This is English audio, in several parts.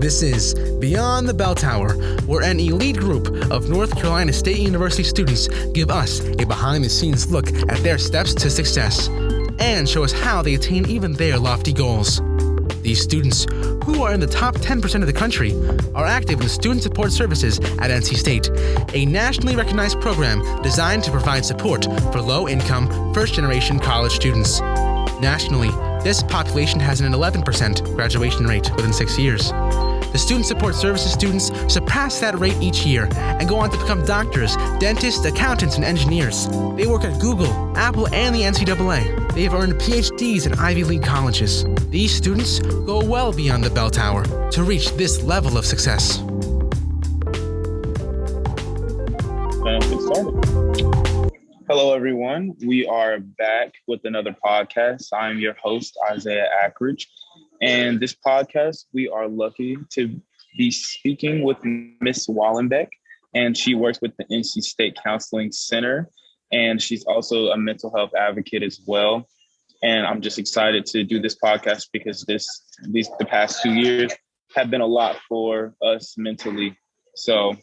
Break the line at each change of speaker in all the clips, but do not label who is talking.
This is Beyond the Bell Tower, where an elite group of North Carolina State University students give us a behind-the-scenes look at their steps to success and show us how they attain even their lofty goals. These students, who are in the top 10% of the country, are active in Student Support Services at NC State, a nationally recognized program designed to provide support for low-income, first-generation college students. Nationally, this population has an 11% graduation rate within 6 years. The Student Support Services students surpass that rate each year and go on to become doctors, dentists, accountants, and engineers. They work at Google, Apple, and the NCAA. They have earned PhDs in Ivy League colleges. These students go well beyond the bell tower to reach this level of success.
Let's get started. Hello, everyone. We are back with another podcast. I'm your host, Isaiah Ackridge. And this podcast, we are lucky to be speaking with Miss Wallenbeck, and she works with the NC State Counseling Center, and she's also a mental health advocate as well. And I'm just excited to do this podcast because the past 2 years have been a lot for us mentally. So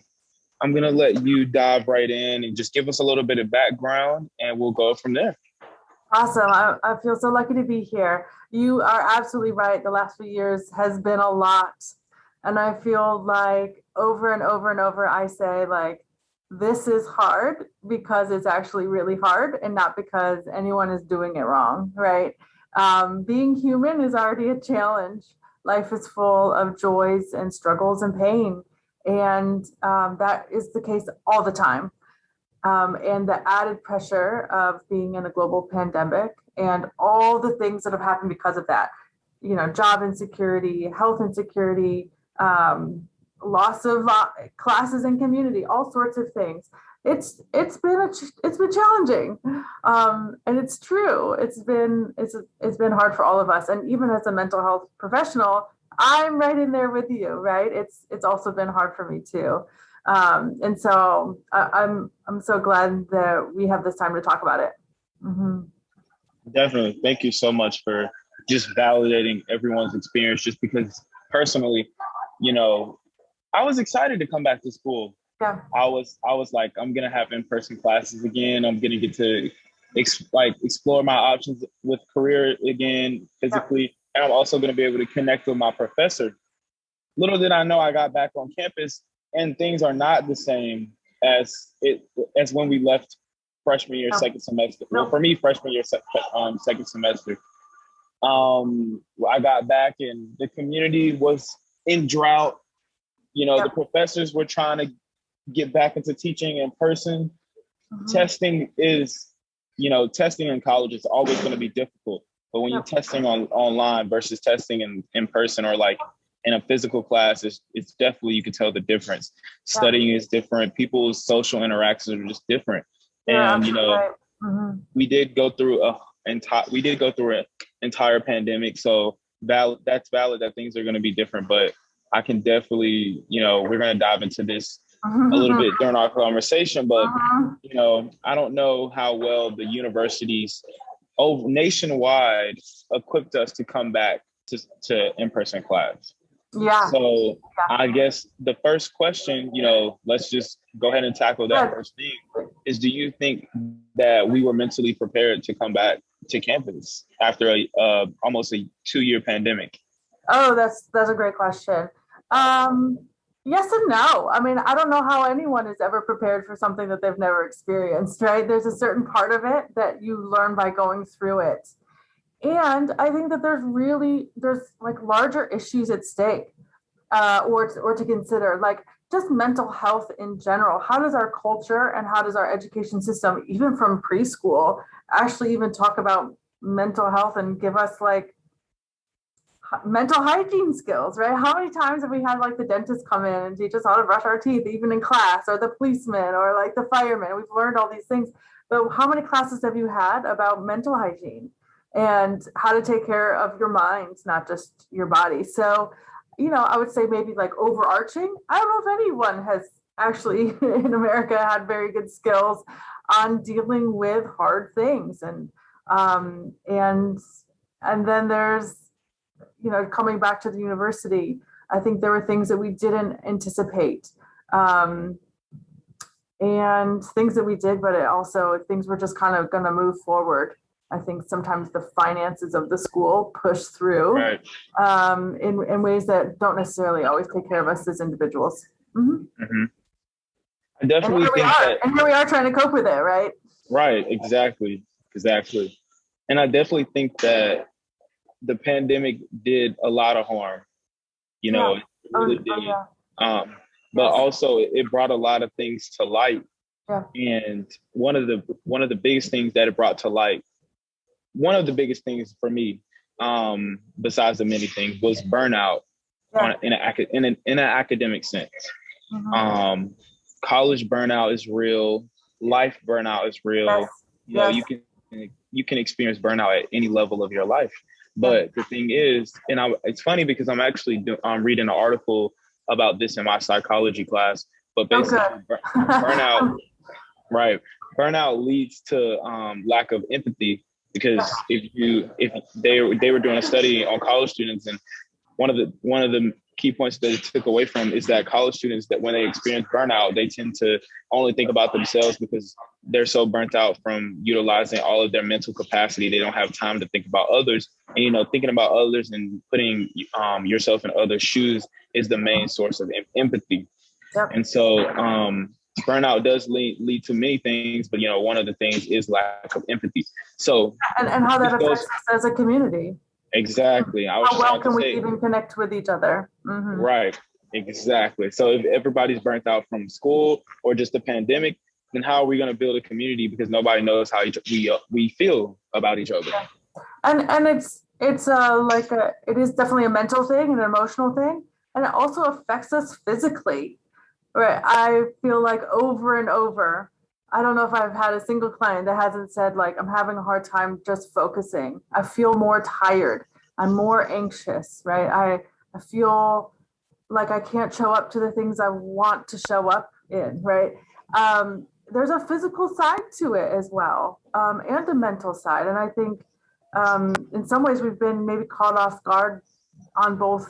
I'm going to let you dive right in and just give us a little bit of background, and we'll go from there.
Awesome. I feel so lucky to be here. You are absolutely right. The last few years has been a lot. And I feel like over and over and over, I say like, this is hard because it's actually really hard and not because anyone is doing it wrong, right? Being human is already a challenge. Life is full of joys and struggles and pain. And that is the case all the time. And the added pressure of being in a global pandemic and all the things that have happened because of that, you know, job insecurity, health insecurity, loss of classes and community, all sorts of things. It's been challenging, and it's true. It's been hard for all of us, and even as a mental health professional, I'm right in there with you, right? It's also been hard for me too. And so I'm so glad that we have this time to talk about it. Mm-hmm.
Definitely. Thank you so much for just validating everyone's experience, just because personally, you know, I was excited to come back to school.
Yeah.
I was like, I'm going to have in-person classes again. I'm going to get to explore my options with career again, physically. Yeah. And I'm also going to be able to connect with my professor. Little did I know, I got back on campus and things are not the same as when we left freshman year, second semester. Well, for me, freshman year, second semester. I got back and the community was in drought. You know, the professors were trying to get back into teaching in person. Mm-hmm. Testing in college is always going to be difficult. But when you're testing online versus testing in person or like in a physical class, it's definitely, you can tell the difference. Yeah. Studying is different. People's social interactions are just different. Yeah, and, you know, right. Mm-hmm. we did go through an entire pandemic. So that's valid that things are going to be different. But I can definitely, you know, we're going to dive into this a little bit during our conversation. But, you know, I don't know how well the universities nationwide equipped us to come back to in-person class.
Yeah.
So I guess the first question, you know, let's just go ahead and tackle that first thing is, do you think that we were mentally prepared to come back to campus after almost a 2-year pandemic?
Oh, that's a great question. Yes and no. I mean, I don't know how anyone is ever prepared for something that they've never experienced, right? There's a certain part of it that you learn by going through it. And I think that there's like larger issues at stake or to consider, like just mental health in general. How does our culture and how does our education system, even from preschool, actually even talk about mental health and give us like mental hygiene skills, right? How many times have we had like the dentist come in and teach us how to brush our teeth, even in class, or the policeman or like the fireman? We've learned all these things, but how many classes have you had about mental hygiene and how to take care of your mind, not just your body? So, you know, I would say maybe like overarching, I don't know if anyone has actually in America had very good skills on dealing with hard things. And then there's, you know, coming back to the university, I think there were things that we didn't anticipate. And things that we did, but it also things were just kind of going to move forward. I think sometimes the finances of the school push through
Right.
in ways that don't necessarily always take care of us as individuals.
I definitely think that.
And here we are trying to cope with it, right?
Right. Exactly. And I definitely think that the pandemic did a lot of harm. You know, it really did. But also it brought a lot of things to light.
Yeah.
And one of the biggest things that it brought to light, one of the biggest things for me, besides the many things, was burnout in an academic sense. College burnout is real. Life burnout is real.
Yes.
You can experience burnout at any level of your life. But the thing is, it's funny because I'm actually reading an article about this in my psychology class. But basically, burnout, right? Burnout leads to lack of empathy, because if they were doing a study on college students, and one of the key points that it took away from is that college students, that when they experience burnout, they tend to only think about themselves because they're so burnt out from utilizing all of their mental capacity. They don't have time to think about others. And, thinking about others and putting yourself in others' shoes is the main source of empathy.
Yep.
And so burnout does lead to many things, but, one of the things is lack of empathy. So,
and how that affects us as a community.
Exactly.
How well can we even connect with each other?
Right. Exactly. So if everybody's burnt out from school or just the pandemic, then how are we going to build a community? Because nobody knows how we feel about each other.
Yeah. And it is definitely a mental thing, an emotional thing, and it also affects us physically. Right. I feel like over and over, I don't know if I've had a single client that hasn't said, like, I'm having a hard time just focusing. I feel more tired. I'm more anxious, right? I feel like I can't show up to the things I want to show up in, right? There's a physical side to it as well, and a mental side. And I think in some ways we've been maybe caught off guard in both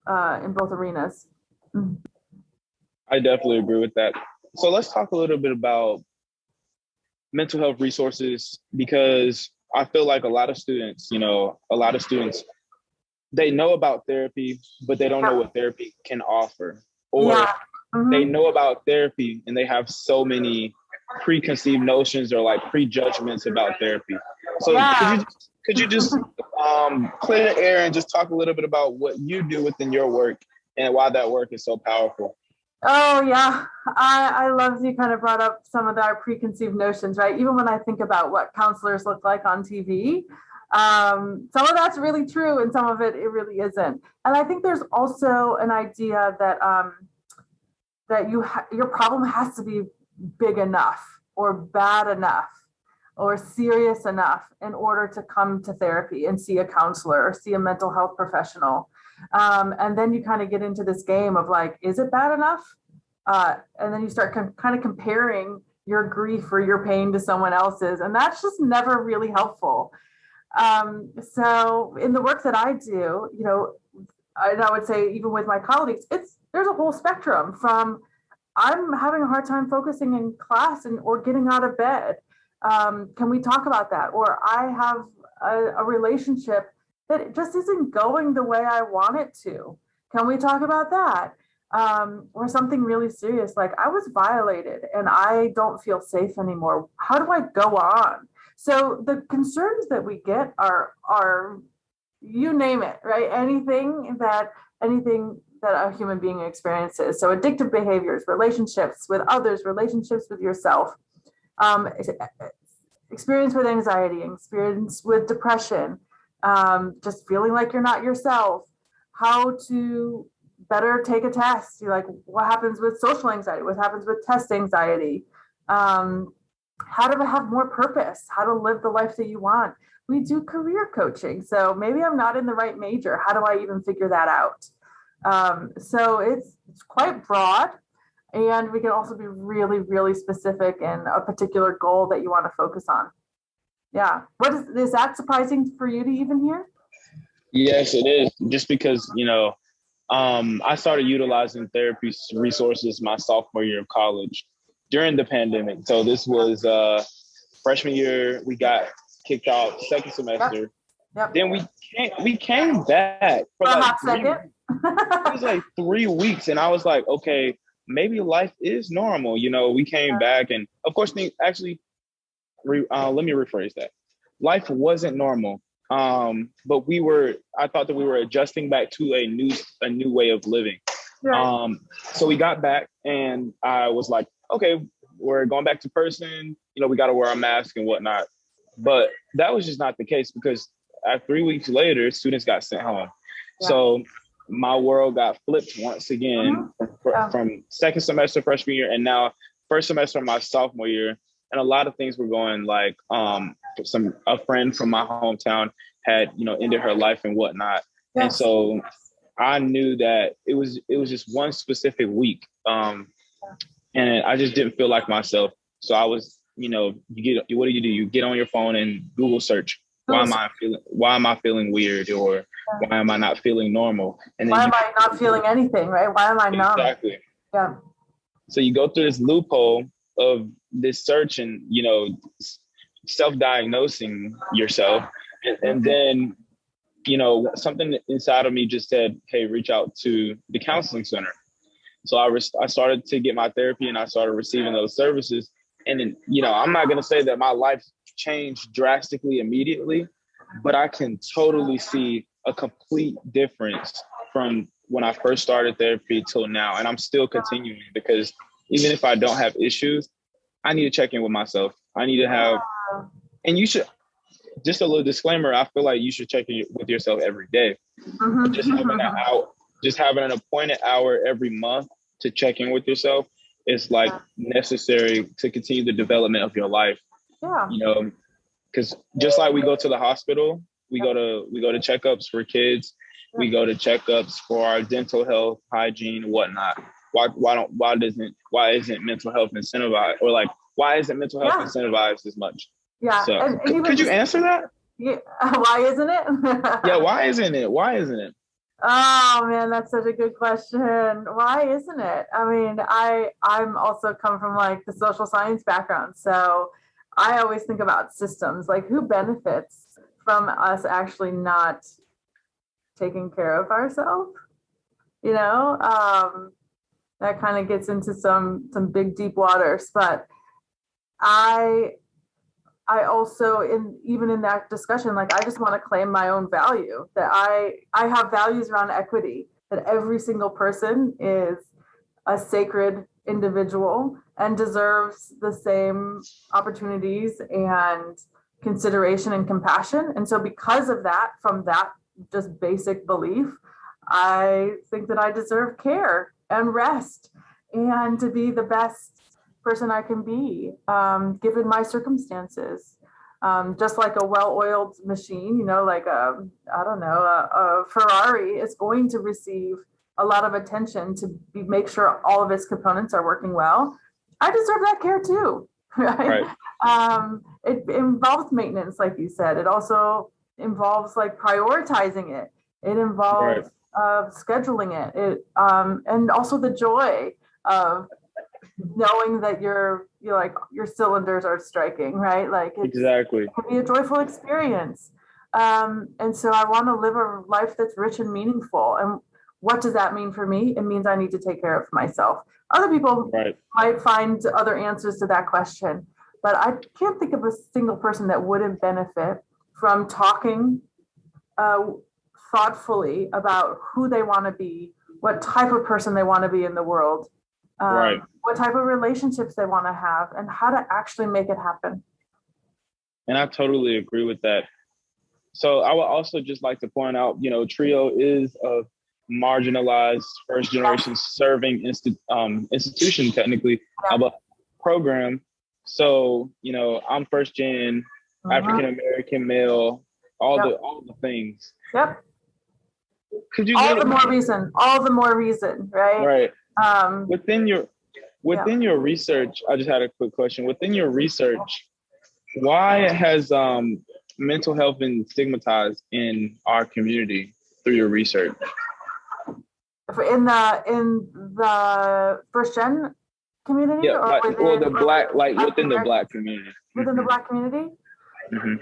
arenas.
I definitely agree with that. So let's talk a little bit about mental health resources, because I feel like a lot of students, they know about therapy, but they don't know what therapy can offer. Or they know about therapy and they have so many preconceived notions or like prejudgments about therapy. So could you just clear the air and just talk a little bit about what you do within your work and why that work is so powerful?
Oh, yeah. I love you kind of brought up some of our preconceived notions, right? Even when I think about what counselors look like on TV, some of that's really true and some of it really isn't. And I think there's also an idea that that your problem has to be big enough or bad enough or serious enough in order to come to therapy and see a counselor or see a mental health professional. And then you kind of get into this game of like, is it bad enough? And then you start kind of comparing your grief or your pain to someone else's. And that's just never really helpful. So in the work that I do, and I would say even with my colleagues, there's a whole spectrum from I'm having a hard time focusing in class or getting out of bed. Can we talk about that? Or I have a relationship that just isn't going the way I want it to. Can we talk about that? Or something really serious, like I was violated and I don't feel safe anymore. How do I go on? So the concerns that we get are you name it, right? Anything that a human being experiences. So addictive behaviors, relationships with others, relationships with yourself, experience with anxiety, experience with depression, just feeling like you're not yourself, how to better take a test. You're like, what happens with social anxiety? What happens with test anxiety? How to have more purpose, how to live the life that you want. We do career coaching. So maybe I'm not in the right major. How do I even figure that out? So it's quite broad. And we can also be really, really specific in a particular goal that you want to focus on. Yeah. Is that surprising for you to even hear?
Yes, it is. Just because, I started utilizing therapy resources my sophomore year of college during the pandemic. So this was freshman year. We got kicked out second semester.
Yep.
Then we came back for
For a
like
hot second.
it was like 3 weeks, and I was like, okay, maybe life is normal. You know, we came back, and of course, actually, let me rephrase that. Life wasn't normal, but I thought that we were adjusting back to a new way of living.
Right.
So we got back, and I was like, okay, we're going back to person. You know, we got to wear our mask and whatnot. But that was just not the case, because 3 weeks later, students got sent home.
Yeah.
So my world got flipped once again from second semester freshman year, and now first semester of my sophomore year. And a lot of things were going like a friend from my hometown had, you know, ended her life and whatnot. Yes. And so I knew that it was just one specific week. And I just didn't feel like myself. So I was, you know, what do? You get on your phone and Google search, why am I feeling weird, or why am I not feeling normal? And then
why am I not feeling anything, right? Why am I numb?
Exactly.
Yeah.
So you go through this loophole of this search and, you know, self-diagnosing yourself. And then, you know, something inside of me just said, hey, reach out to the counseling center. So I started to get my therapy, and I started receiving those services. And then, you know, I'm not going to say that my life changed drastically immediately, but I can totally see a complete difference from when I first started therapy till now. And I'm still continuing, because even if I don't have issues, I need to check in with myself. I need to have, and you should, just a little disclaimer, I feel like you should check in with yourself every day.
Mm-hmm.
Just having an appointed hour every month to check in with yourself is like necessary to continue the development of your life.
Yeah.
You know, because just like we go to the hospital, we go to checkups for kids, we go to checkups for our dental health, hygiene, whatnot. Why isn't mental health incentivized, or like why isn't mental health incentivized as much?
Yeah.
So and could you answer that?
Yeah. Why isn't it?
Yeah. Why isn't it?
Oh man, that's such a good question. Why isn't it? I mean, I'm also come from like the social science background, so I always think about systems, like who benefits from us actually not taking care of ourselves. You know, that kind of gets into some big deep waters. But I also, even in that discussion, like I just want to claim my own value, that I have values around equity, that every single person is a sacred individual and deserves the same opportunities and consideration and compassion. And so because of that, from that just basic belief, I think that I deserve care and rest and to be the best person I can be, given my circumstances. Just like a well-oiled machine, you know, like a Ferrari is going to receive a lot of attention to make sure all of its components are working well. I deserve that care too, right? It involves maintenance, like you said. It also involves like prioritizing it. It involves scheduling it. And also the joy of knowing that your cylinders are striking, right? Like
exactly.
It can be a joyful experience. And so I want to live a life that's rich and meaningful. And what does that mean for me? It means I need to take care of myself. Other people might find other answers to that question, but I can't think of a single person that wouldn't benefit from talking thoughtfully about who they want to be, what type of person they want to be in the world, what type of relationships they want to have, and how to actually make it happen.
And I totally agree with that. So I would also just like to point out, you know, TRIO is a marginalized first generation serving institution, technically, of a program. So, you know, I'm first gen, African American male, all the things.
Yep.
Could you
all the more reason, right?
Right. Within your research, I just had a quick question. Within your research, why has mental health been stigmatized in our community through your research?
In the first gen community,
Yeah,
or
like, well, the black, like
African
within the
American,
black community.
within the Black community?
Hmm.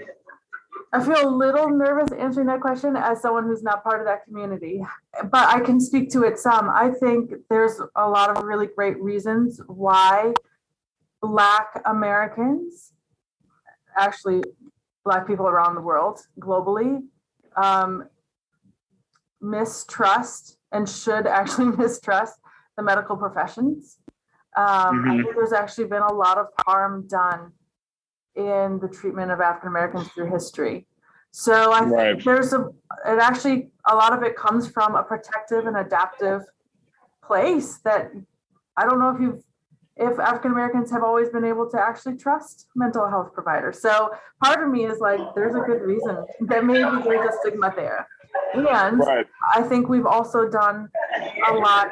I feel a little nervous answering that question as someone who's not part of that community, but I can speak to it some. I think there's a lot of really great reasons why Black Americans, actually Black people around the world globally, um, mistrust and should actually mistrust the medical professions. I think there's actually been a lot of harm done in the treatment of African Americans through history. So I think a lot of it comes from a protective and adaptive place that I don't know if African Americans have always been able to actually trust mental health providers. So part of me is like, there's a good reason that maybe there's a stigma there. And I think we've also done a lot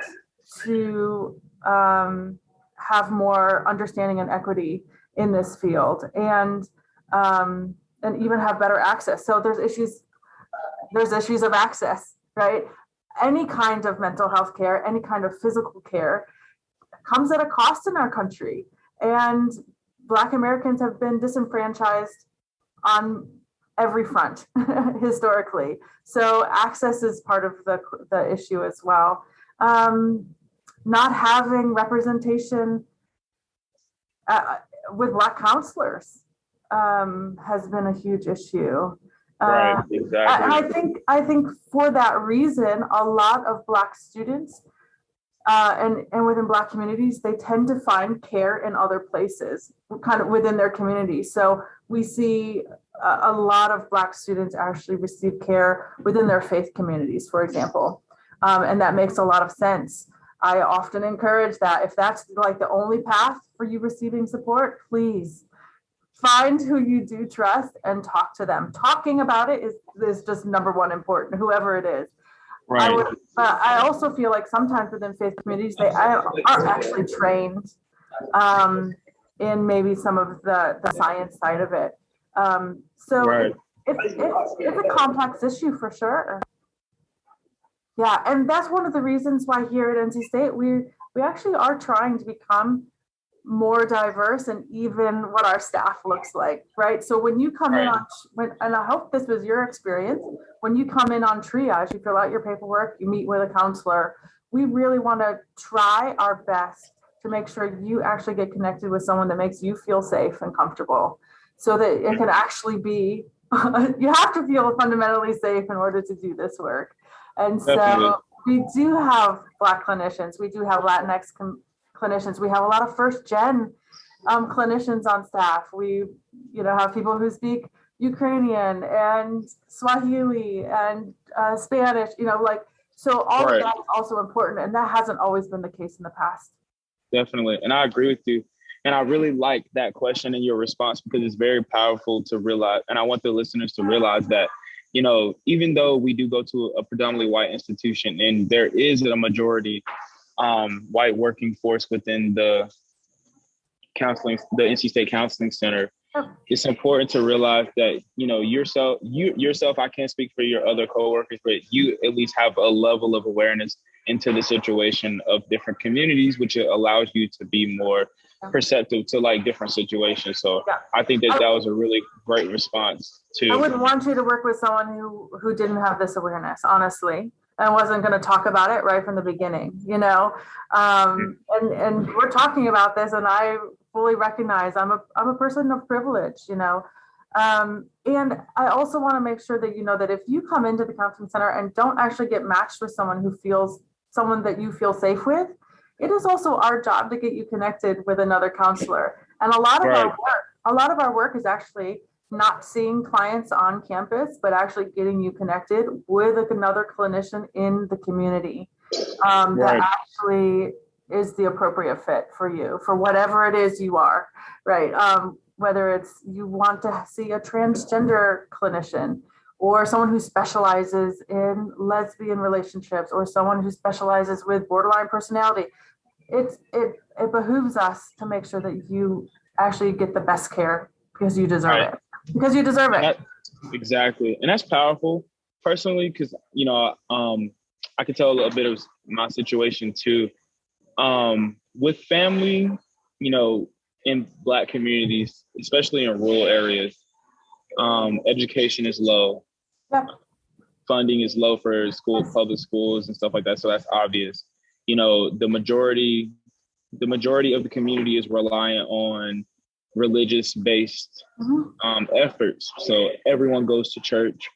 to have more understanding and equity in this field, and even have better access. So there's issues of access, right? Any kind of mental health care, any kind of physical care comes at a cost in our country. And Black Americans have been disenfranchised on every front historically. So access is part of the issue as well. Not having representation with Black counselors has been a huge issue.
Right, exactly.
I think for that reason, a lot of Black students and within Black communities, they tend to find care in other places, kind of within their community. So we see a lot of Black students actually receive care within their faith communities, for example. And that makes a lot of sense. I often encourage that if that's like the only path for you receiving support, please find who you do trust and talk to them. Talking about it is just number one important, whoever it is.
Right.
I also feel like sometimes within faith communities, they aren't actually trained in maybe some of the science side of it. So it's a complex issue for sure. Yeah, and that's one of the reasons why here at NC State, we actually are trying to become more diverse and even what our staff looks like, right? So when you come in and I hope this was your experience, when you come in on triage, you fill out your paperwork, you meet with a counselor, we really want to try our best to make sure you actually get connected with someone that makes you feel safe and comfortable, so that it can actually be, you have to feel fundamentally safe in order to do this work. And so we do have Black clinicians, we do have Latinx clinicians, we have a lot of first gen clinicians on staff. We have people who speak Ukrainian and Swahili and Spanish, so all of that is also important, and that hasn't always been the case in the past.
Definitely, and I agree with you. And I really like that question and your response, because it's very powerful to realize, and I want the listeners to realize that, even though we do go to a predominantly white institution and there is a majority white working force within the NC State Counseling Center, it's important to realize that, yourself, I can't speak for your other coworkers, but you at least have a level of awareness into the situation of different communities, which allows you to be more perceptive to like different situations. So I think that was a really great response to.
I wouldn't want you to work with someone who didn't have this awareness, honestly. I wasn't going to talk about it right from the beginning, and we're talking about this, and I fully recognize I'm a person of privilege, and I also want to make sure that that if you come into the counseling center and don't actually get matched with someone that you feel safe with, it is also our job to get you connected with another counselor. And a lot of our work is actually not seeing clients on campus, but actually getting you connected with another clinician in the community that actually is the appropriate fit for you, for whatever it is you are, right? Whether it's you want to see a transgender clinician, or someone who specializes in lesbian relationships, or someone who specializes with borderline personality. It behooves us to make sure that you actually get the best care because you deserve it. Because you deserve it.
Exactly. And that's powerful personally, because, I could tell a bit of my situation too. With family, you know, in Black communities, especially in rural areas, education is low.
Yep.
Funding is low for public schools and stuff like that. So that's obvious. You know, the majority of the community is reliant on religious based efforts. So everyone goes to church.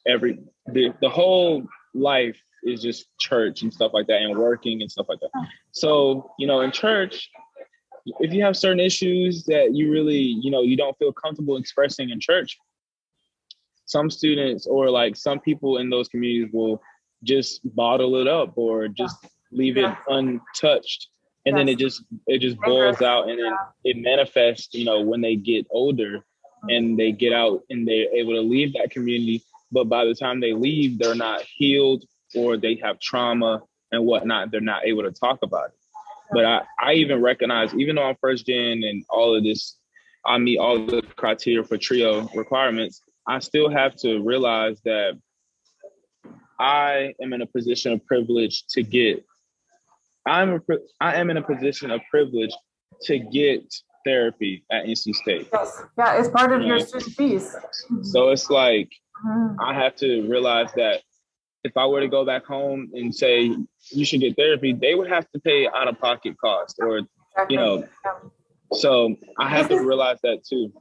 The whole life is just church and stuff like that, and working and stuff like that. So, you know, in church, if you have certain issues that you really, you know, you don't feel comfortable expressing in church, some students or like some people in those communities will just bottle it up or just leave it untouched. And then it just boils out, and then it manifests, you know, when they get older and they get out and they're able to leave that community. But by the time they leave, they're not healed, or they have trauma and whatnot. They're not able to talk about it. But I even recognize, even though I'm first gen and all of this, I meet all the criteria for TRIO requirements, I still have to realize that I am in a position of privilege to get, I am in a position of privilege to get therapy at NC State.
Yes. Yeah, it's part of your student fees.
So it's like, I have to realize that if I were to go back home and say, you should get therapy, they would have to pay out of pocket cost, or, you know, so I have to realize that too.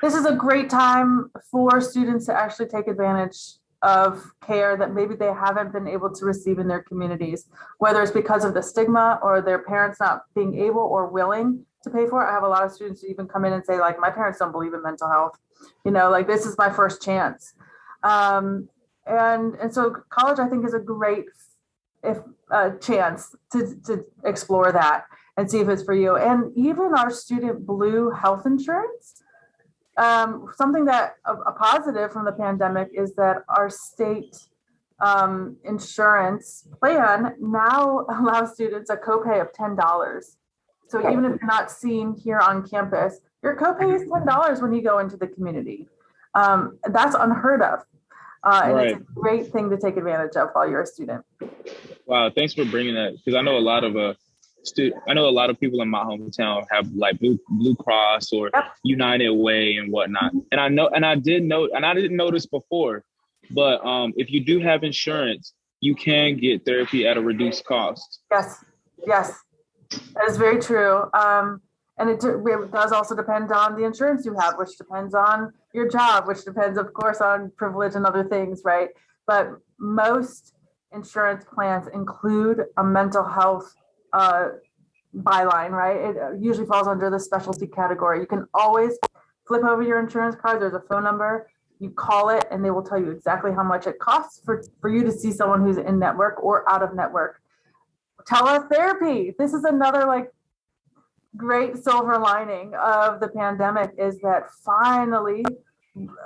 This is a great time for students to actually take advantage of care that maybe they haven't been able to receive in their communities, whether it's because of the stigma or their parents not being able or willing to pay for it. I have a lot of students who even come in and say, like, my parents don't believe in mental health, you know, like, this is my first chance. And so college, I think, is a great chance to explore that and see if it's for you. And even our student blue health insurance, something that a positive from the pandemic is that our state insurance plan now allows students a copay of $10. So even if you're not seen here on campus, your copay is $10 when you go into the community. That's unheard of. And it's a great thing to take advantage of while you're a student.
Wow, thanks for bringing that, because I know a lot of people in my hometown have like Blue Cross or United Way and whatnot. And I didn't know this before, but if you do have insurance, you can get therapy at a reduced cost.
Yes, that is very true. And it does also depend on the insurance you have, which depends on your job, which depends, of course, on privilege and other things, right? But most insurance plans include a mental health byline, right? It usually falls under the specialty category. You can always flip over your insurance card. There's a phone number. You call it, and they will tell you exactly how much it costs for you to see someone who's in network or out of network. Teletherapy. This is another like great silver lining of the pandemic, is that finally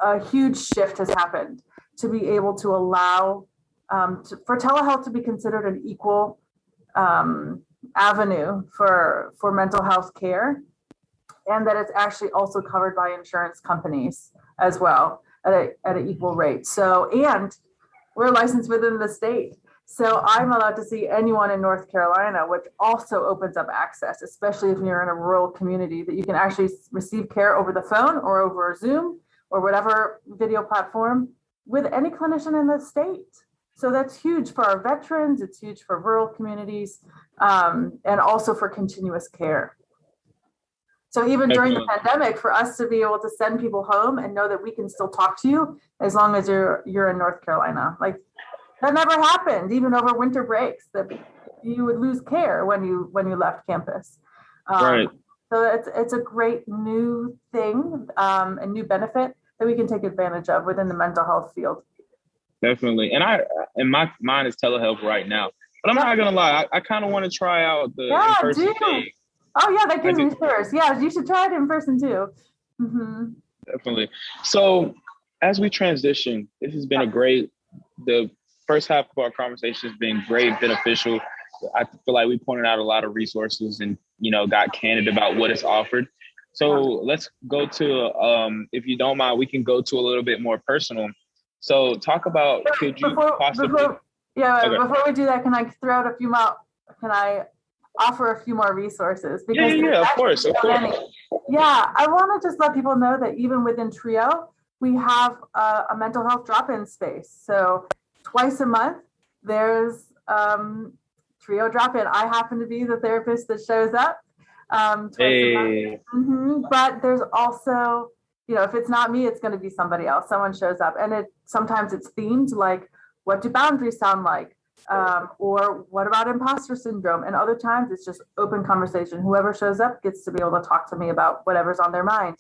a huge shift has happened to be able to allow for telehealth to be considered an equal avenue for mental health care, and that it's actually also covered by insurance companies as well at an equal rate. So, and we're licensed within the state. So I'm allowed to see anyone in North Carolina, which also opens up access, especially if you're in a rural community, that you can actually receive care over the phone or over Zoom or whatever video platform with any clinician in the state. So that's huge for our veterans. It's huge for rural communities, and also for continuous care. So even during the pandemic, for us to be able to send people home and know that we can still talk to you as long as you're in North Carolina, like that never happened. Even over winter breaks, that you would lose care when you left campus.
Right.
So it's a great new thing, a new benefit that we can take advantage of within the mental health field.
Definitely. And my mind is telehealth right now. But I'm not gonna lie, I kind of want to try out the in-person thing.
Oh yeah, that gives me shivers. Yeah, you should try it in person too. Mm-hmm.
Definitely. So as we transition, this has been the first half of our conversation has been great, beneficial. I feel like we pointed out a lot of resources and, got candid about what is offered. So let's go to, if you don't mind, we can go to a little bit more personal. So talk about,
Yeah,
Okay.
before we do that, can I throw out a few more? Can I offer a few more resources?
Yeah,
Because
yeah,
there's
yeah. Of
actually
course, of
so
course.
many. Yeah, I want to just let people know that even within Trio, we have a mental health drop-in space. So twice a month, there's Trio drop-in. I happen to be the therapist that shows up twice a month.
Hey,
But there's also, if it's not me, it's going to be somebody else. Someone shows up, and sometimes it's themed, like, what do boundaries sound like? Or what about imposter syndrome? And other times it's just open conversation. Whoever shows up gets to be able to talk to me about whatever's on their mind.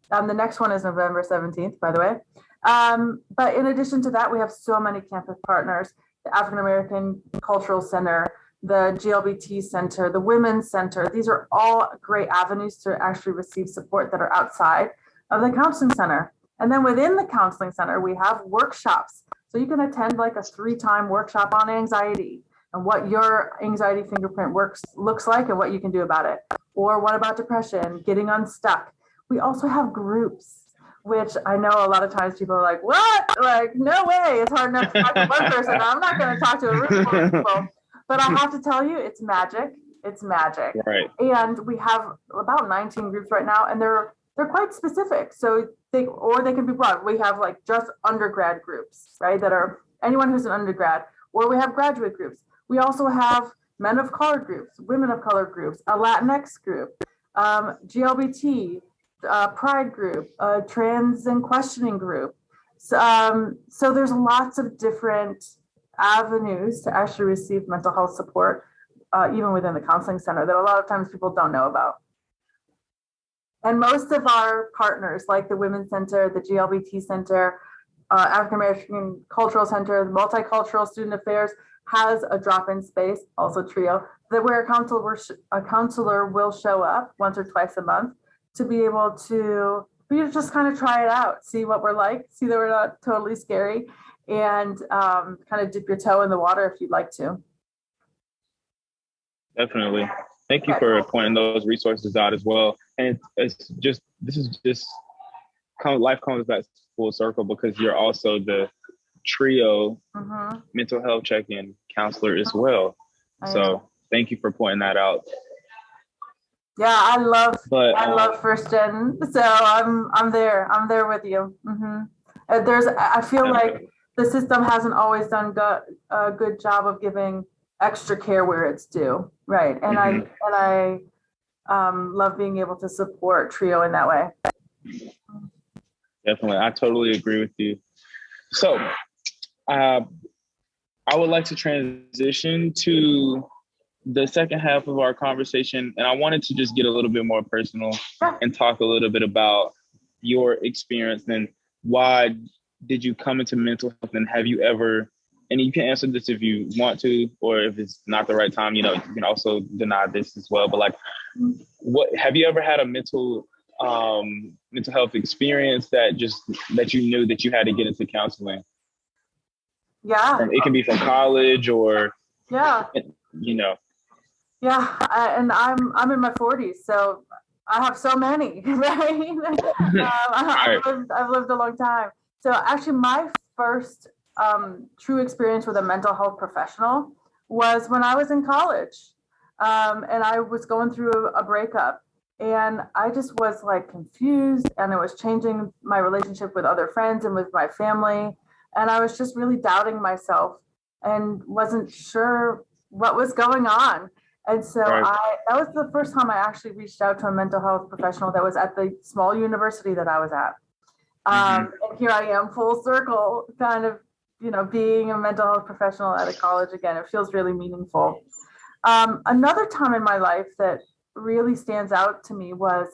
The next one is November 17th, by the way. But in addition to that, we have so many campus partners: the African American Cultural Center, the GLBT Center, the Women's Center. These are all great avenues to actually receive support that are outside of the counseling center. And then within the counseling center, we have workshops. So you can attend like a 3-time workshop on anxiety and what your anxiety fingerprint looks like and what you can do about it. Or what about depression, getting unstuck? We also have groups, which I know a lot of times people are like, what? Like, no way. It's hard enough to talk to one person. I'm not going to talk to a room full of people. But I have to tell you, it's magic. It's magic.
right.
And we have about 19 groups right now, and they're quite specific. So they can be broad. We have like just undergrad groups, right? That are anyone who's an undergrad, or we have graduate groups. We also have men of color groups, women of color groups, a Latinx group, GLBT, Pride group, trans and questioning group. So there's lots of different avenues to actually receive mental health support, even within the counseling center, that a lot of times people don't know about. And most of our partners, like the Women's Center, the GLBT Center, African American Cultural Center, the Multicultural Student Affairs, has a drop-in space, also Trio, that where a counselor will show up once or twice a month to be able to, for you to just kind of try it out, see what we're like, see that we're not totally scary, and kind of dip your toe in the water if you'd like to.
Definitely. Thank you for pointing those resources out as well. And this is just life comes back full circle, because you're also the Trio mental health check-in counselor as well. So thank you for pointing that out.
Yeah, I love first gen. So I'm there with you. I feel like the system hasn't always done a good job of giving extra care where it's due, right? And I love being able to support Trio in that way.
Definitely, I totally agree with you. So, I would like to transition to the second half of our conversation, and I wanted to just get a little bit more personal and talk a little bit about your experience and why did you come into mental health, and have you ever, and you can answer this if you want to, or if it's not the right time, you can also deny this as well. But like, what have you ever had a mental health experience that you knew that you had to get into counseling?
Yeah.
It can be from college or,
Yeah. Yeah, and I'm in my 40s, so I have so many, right? I've lived a long time. So actually, my first true experience with a mental health professional was when I was in college, and I was going through a breakup, and I just was like confused, and it was changing my relationship with other friends and with my family, and I was just really doubting myself and wasn't sure what was going on. And so that was the first time I actually reached out to a mental health professional that was at the small university that I was at. And here I am, full circle, kind of, being a mental health professional at a college again. It feels really meaningful. Another time in my life that really stands out to me was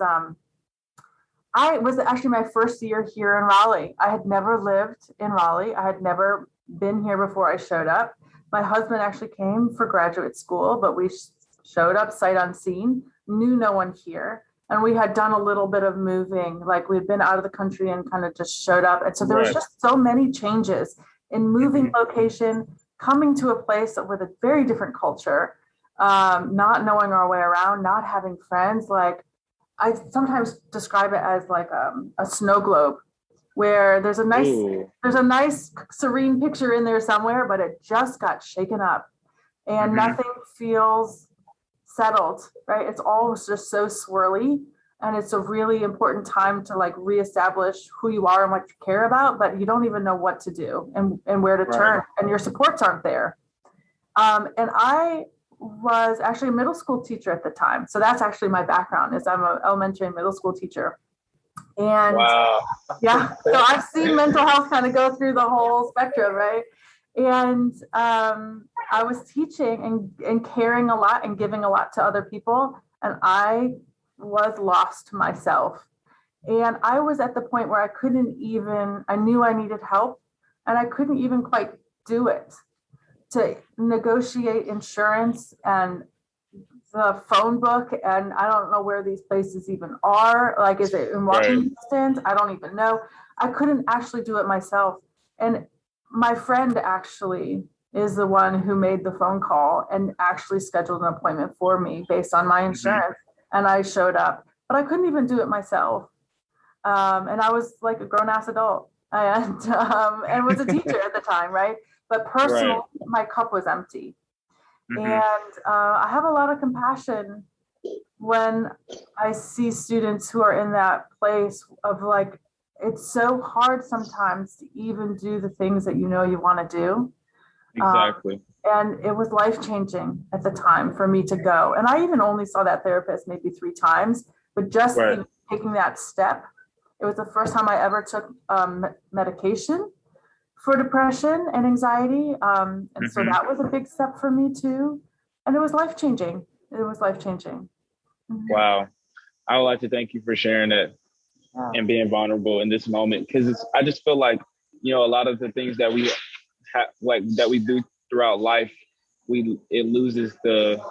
I was actually my first year here in Raleigh. I had never lived in Raleigh. I had never been here before I showed up. My husband actually came for graduate school, but we showed up sight unseen, knew no one here. And we had done a little bit of moving, like we'd been out of the country and kind of just showed up. And so there was just so many changes in moving location, coming to a place with a very different culture, not knowing our way around, not having friends. Like I sometimes describe it as like a snow globe. where there's
Ooh.
a nice serene picture in there somewhere, but it just got shaken up and nothing feels settled, right? It's all just so swirly, and it's a really important time to like reestablish who you are and what you care about, but you don't even know what to do and where to turn, and your supports aren't there. And I was actually a middle school teacher at the time. So that's actually my background, is I'm an elementary and middle school teacher. And yeah, so I've seen mental health kind of go through the whole spectrum, right? And I was teaching and caring a lot and giving a lot to other people. And I was lost myself. And I was at the point where I knew I needed help, and I couldn't even quite do it. To negotiate insurance and the phone book, and I don't know where these places even are. Like, is it in walking distance? I don't even know. I couldn't actually do it myself. And my friend actually is the one who made the phone call and actually scheduled an appointment for me based on my insurance. And I showed up, but I couldn't even do it myself. And I was like a grown ass adult and was a teacher at the time, right? But personally, my cup was empty. And I have a lot of compassion when I see students who are in that place of like, it's so hard sometimes to even do the things that you know you want to do.
Exactly.
And it was life-changing at the time for me to go. And I even only saw that therapist maybe 3 times, but just taking that step, it was the first time I ever took medication for depression and anxiety. And so that was a big step for me too. And it was life-changing. It was life-changing.
Wow. I would like to thank you for sharing that and being vulnerable in this moment. Because I just feel like, a lot of the things that we that we do throughout life, it loses the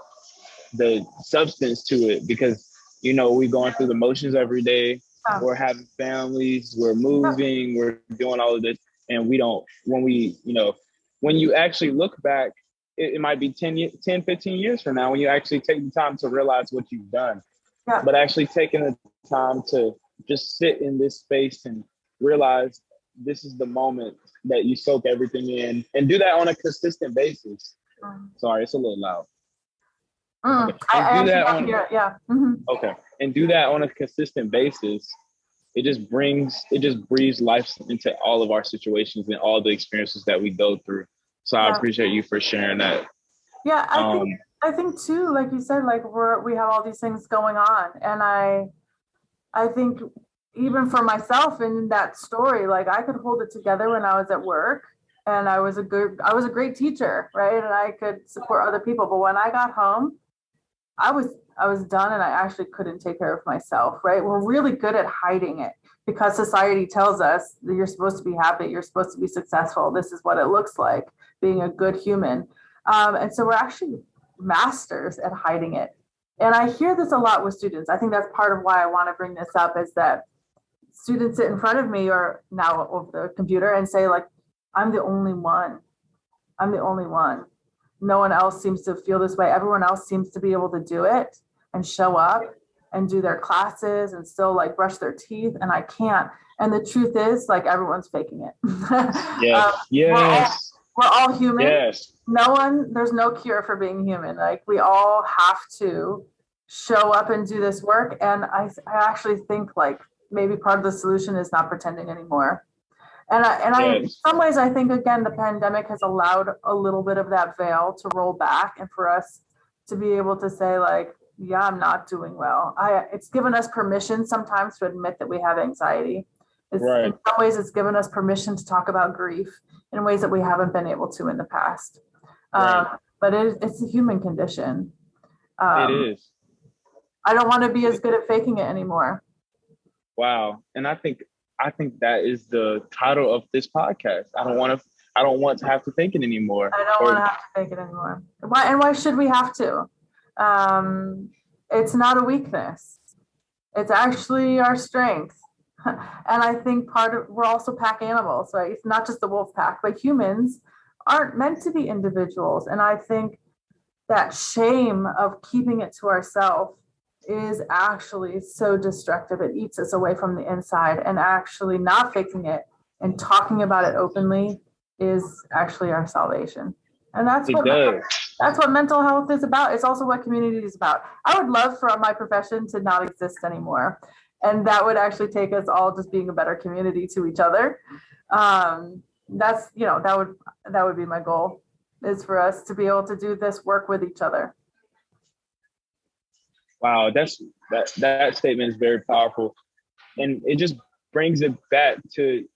substance to it, because, we're going through the motions every day. We're having families, we're moving, we're doing all of this. And when you actually look back, it might be 10, 15 years from now when you actually take the time to realize what you've done. Yeah. But actually taking the time to just sit in this space and realize this is the moment that you soak everything in, and do that on a consistent basis. Sorry, it's a little loud. Okay. Okay. And do that on a consistent basis. It just breathes life into all of our situations and all the experiences that we go through. So I appreciate you for sharing that.
Yeah, I think too, like you said, like we have all these things going on, and I think even for myself in that story, like I could hold it together when I was at work, and I was a great teacher, right? And I could support other people, but when I got home, I was done, and I actually couldn't take care of myself, right? We're really good at hiding it because society tells us that you're supposed to be happy, you're supposed to be successful. This is what it looks like being a good human. And so we're actually masters at hiding it. And I hear this a lot with students. I think that's part of why I want to bring this up, is that students sit in front of me or now over the computer and say like, I'm the only one. I'm the only one. No one else seems to feel this way. Everyone else seems to be able to do it and show up and do their classes and still like brush their teeth, and I can't. And the truth is, like, everyone's faking it.
Yes.
We're all human.
Yes.
There's no cure for being human. Like, we all have to show up and do this work. And I actually think like maybe part of the solution is not pretending anymore. And in some ways, I think, again, the pandemic has allowed a little bit of that veil to roll back, and for us to be able to say like, yeah, I'm not doing well. It's given us permission sometimes to admit that we have anxiety. In some ways, it's given us permission to talk about grief in ways that we haven't been able to in the past. But it's a human condition.
It is.
I don't want to be as good at faking it anymore.
Wow. And I think that is the title of this podcast. I don't want to have to think it anymore.
I don't want to have to think it anymore. Why should we have to? It's not a weakness. It's actually our strength. And I think we're also pack animals, right? It's not just the wolf pack, but humans aren't meant to be individuals. And I think that shame of keeping it to ourselves is actually so destructive. It eats us away from the inside, and actually not faking it and talking about it openly is actually our salvation. And that's what mental health is about. It's also what community is about. I would love for my profession to not exist anymore. And that would actually take us all just being a better community to each other. That's, that would be my goal, is for us to be able to do this work with each other.
Wow, that statement is very powerful. And it just brings it back to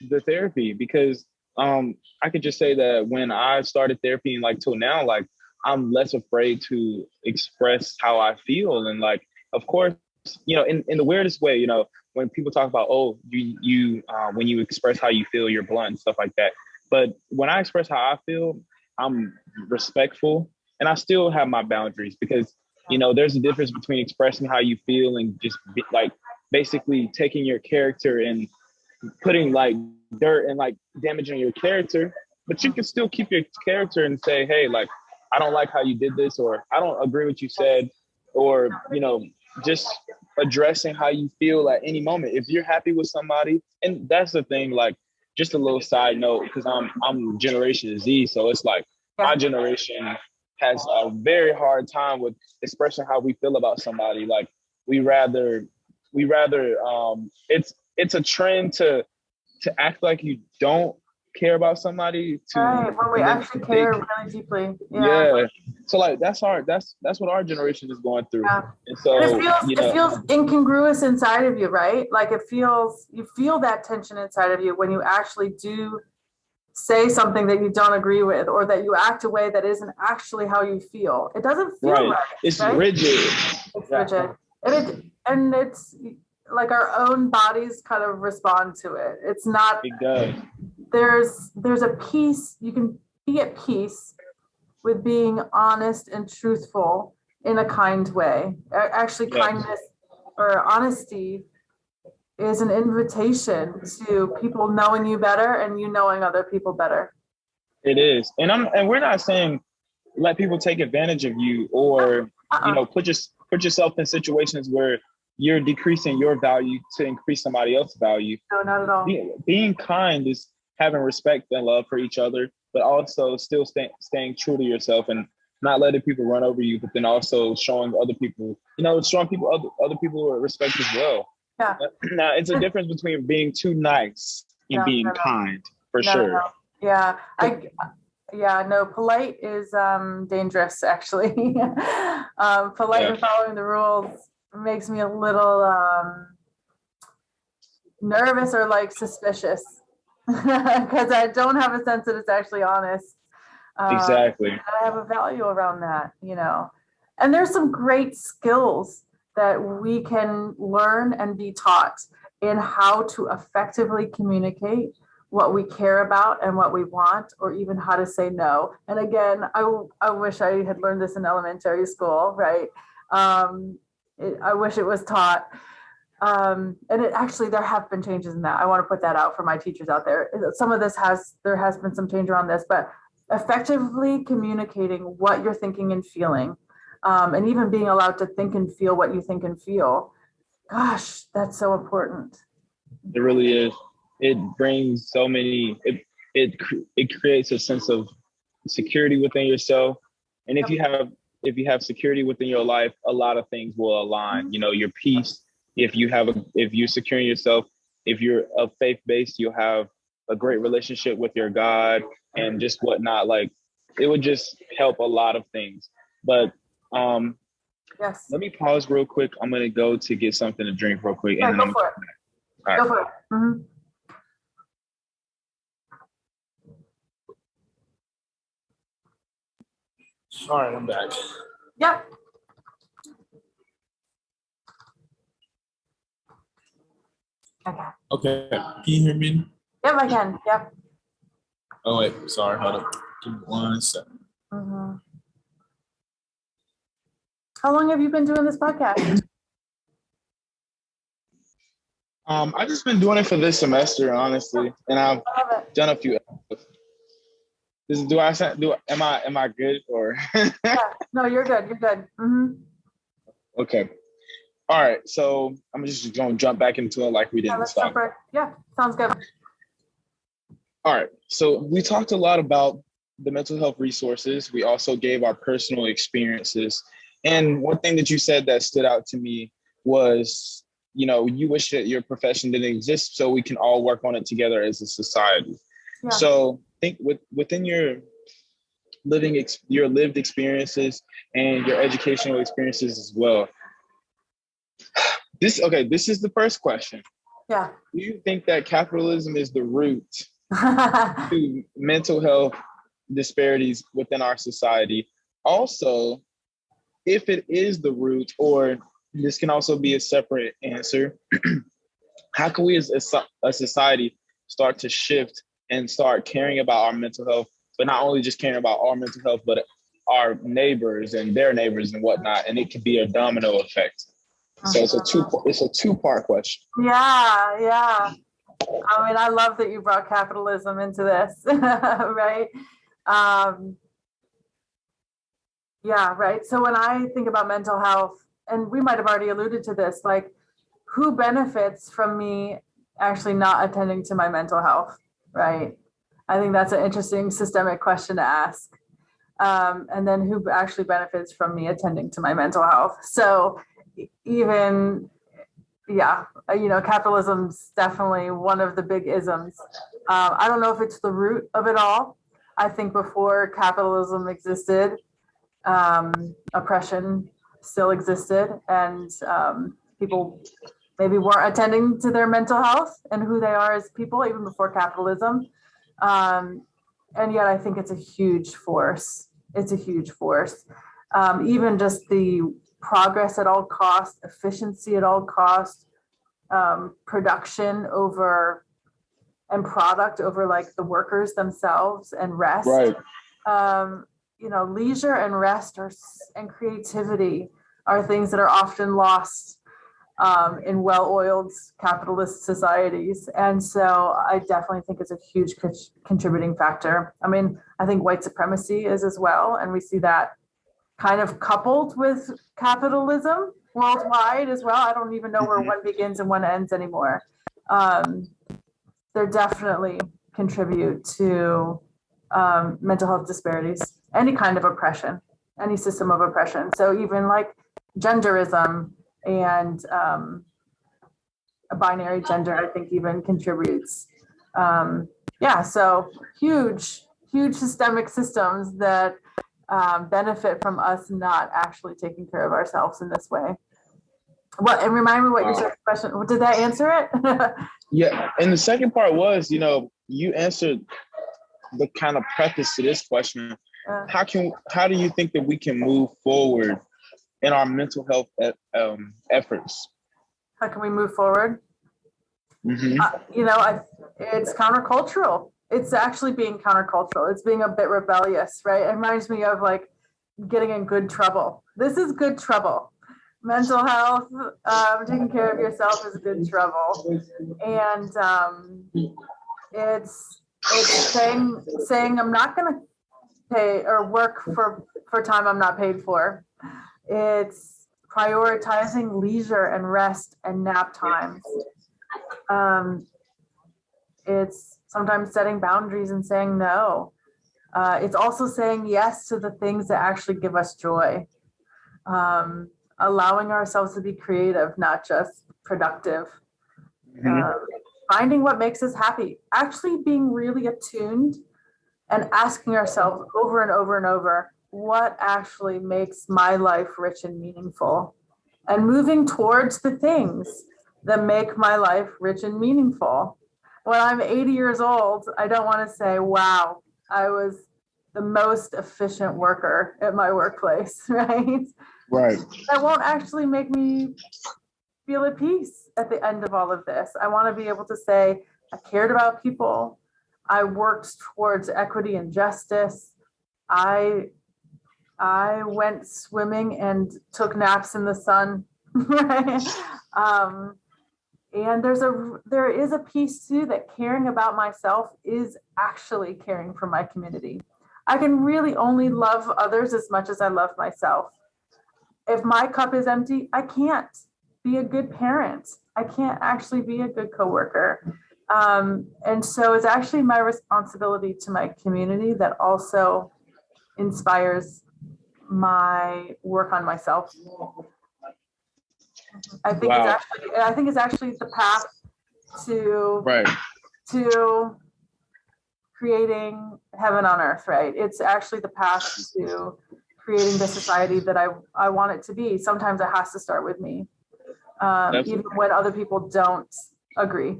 the therapy, because I could just say that when I started therapy and like till now, like I'm less afraid to express how I feel. And like, of course, in the weirdest way, when people talk about, oh, you when you express how you feel, you're blunt and stuff like that. But when I express how I feel, I'm respectful, and I still have my boundaries, because there's a difference between expressing how you feel and just basically taking your character and putting like dirt and like damaging your character. But you can still keep your character and say, hey, like, I don't like how you did this, or I don't agree with what you said, or, just addressing how you feel at any moment. If you're happy with somebody, and that's the thing, like, just a little side note, because I'm Generation Z, so it's like my generation has a very hard time with expressing how we feel about somebody. Like we rather it's a trend to act like you don't care about somebody,
right, when we actually care really deeply.
Yeah. So like that's what our generation is going through.
Yeah.
And so
it feels incongruous inside of you, right? Like you feel that tension inside of you when you actually do say something that you don't agree with, or that you act a way that isn't actually how you feel. It doesn't feel right.
It's
right?
rigid.
It's rigid. And it's like our own bodies kind of respond to it. It's not.
It does.
There's a peace. You can be at peace with being honest and truthful in a kind way. Actually, kindness or honesty is an invitation to people knowing you better and you knowing other people better.
It is. And we're not saying let people take advantage of you, or put yourself in situations where you're decreasing your value to increase somebody else's value.
No, not at all.
Being kind is having respect and love for each other, but also still staying true to yourself and not letting people run over you, but then also showing other people, other people respect as well.
Yeah.
Now, it's a difference between being too nice and being kind, for sure.
No. Yeah. Polite is dangerous, actually. Polite and following the rules makes me a little nervous or like suspicious, because I don't have a sense that it's actually honest.
Exactly.
I have a value around that, and there's some great skills that we can learn and be taught in how to effectively communicate what we care about and what we want, or even how to say no. And again, I wish I had learned this in elementary school, right? I wish it was taught. And there have been changes in that. I want to put that out for my teachers out there. Some of there has been some change around this, but effectively communicating what you're thinking and feeling, and even being allowed to think and feel what you think and feel. Gosh, that's so important.
It really is. It brings so many, it creates a sense of security within yourself. And if you have security within your life, a lot of things will align. Your peace, if you're securing yourself, if you're faith-based, you'll have a great relationship with your God and just whatnot. Like, it would just help a lot of things. But
yes.
Let me pause real quick. I'm going to go to get something to drink real quick.
Yeah, go for it.
Right.
Go for it. Mm-hmm.
All right, I'm back.
Yep.
Okay. Can you hear me?
Yep, I can. Yep.
Oh, wait. Sorry. Hold up. Give me 1 second.
Mm-hmm. How long have you been doing this podcast?
I've just been doing it for this semester, honestly, and I've done a few episodes. Am I good or?
Yeah, no, you're good. You're good. Mm-hmm.
Okay. All right. So I'm just going to jump back into it like we
Yeah,
didn't
let's
stop.
jump right. Yeah, sounds good.
All right. So we talked a lot about the mental health resources. We also gave our personal experiences. And one thing that you said that stood out to me was, you wish that your profession didn't exist so we can all work on it together as a society.
Yeah.
So think within your your lived experiences and your educational experiences as well. This is the first question.
Yeah.
Do you think that capitalism is the root to mental health disparities within our society? Also, if it is the root, or this can also be a separate answer, how can we as a society start to shift and start caring about our mental health, but not only just caring about our mental health, but our neighbors and their neighbors and whatnot, and it can be a domino effect. So it's a two-part question.
Yeah. I mean, I love that you brought capitalism into this, right? Yeah, right. So when I think about mental health, and we might have already alluded to this, like who benefits from me actually not attending to my mental health, right? I think that's an interesting systemic question to ask. And then who actually benefits from me attending to my mental health? So even, capitalism's definitely one of the big isms. I don't know if it's the root of it all. I think before capitalism existed, oppression still existed, and people maybe weren't attending to their mental health and who they are as people even before capitalism. And yet I think it's a huge force. It's a huge force. Even just the progress at all costs, efficiency at all costs, production over and product over like the workers themselves, and rest.
Right.
Leisure and rest and creativity are things that are often lost in well-oiled capitalist societies. And so I definitely think it's a huge contributing factor. I mean, I think white supremacy is as well. And we see that kind of coupled with capitalism worldwide as well. I don't even know where one begins and one ends anymore. They definitely contribute to mental health disparities, any kind of oppression, any system of oppression. So even like genderism and a binary gender, I think even contributes. So huge systemic systems that benefit from us not actually taking care of ourselves in this way. And remind me what your second question, did that answer it?
Yeah, and the second part was, you answered the kind of preface to this question. How do you think that we can move forward in our mental health efforts?
How can we move forward?
Mm-hmm.
It's countercultural. It's actually being countercultural. It's being a bit rebellious, right? It reminds me of like getting in good trouble. This is good trouble. Mental health, taking care of yourself is good trouble. And it's saying I'm not going to pay or work for time I'm not paid for. It's prioritizing leisure and rest and nap times. It's sometimes setting boundaries and saying no. It's also saying yes to the things that actually give us joy. Allowing ourselves to be creative, not just productive. Finding what makes us happy. Actually being really attuned and asking ourselves over and over and over, what actually makes my life rich and meaningful? And moving towards the things that make my life rich and meaningful. When I'm 80 years old, I don't want to say, wow, I was the most efficient worker at my workplace, right?
Right.
That won't actually make me feel at peace at the end of all of this. I want to be able to say, I cared about people. I worked towards equity and justice. I went swimming and took naps in the sun. Right? And there is a piece too that caring about myself is actually caring for my community. I can really only love others as much as I love myself. if my cup is empty, I can't be a good parent. I can't actually be a good coworker. And so it's actually my responsibility to my community that also inspires my work on myself. I think
Wow.
it's actually the path to
Right.
creating heaven on earth, right? It's actually the path to creating the society that I want it to be. Sometimes it has to start with me, even when other people don't agree.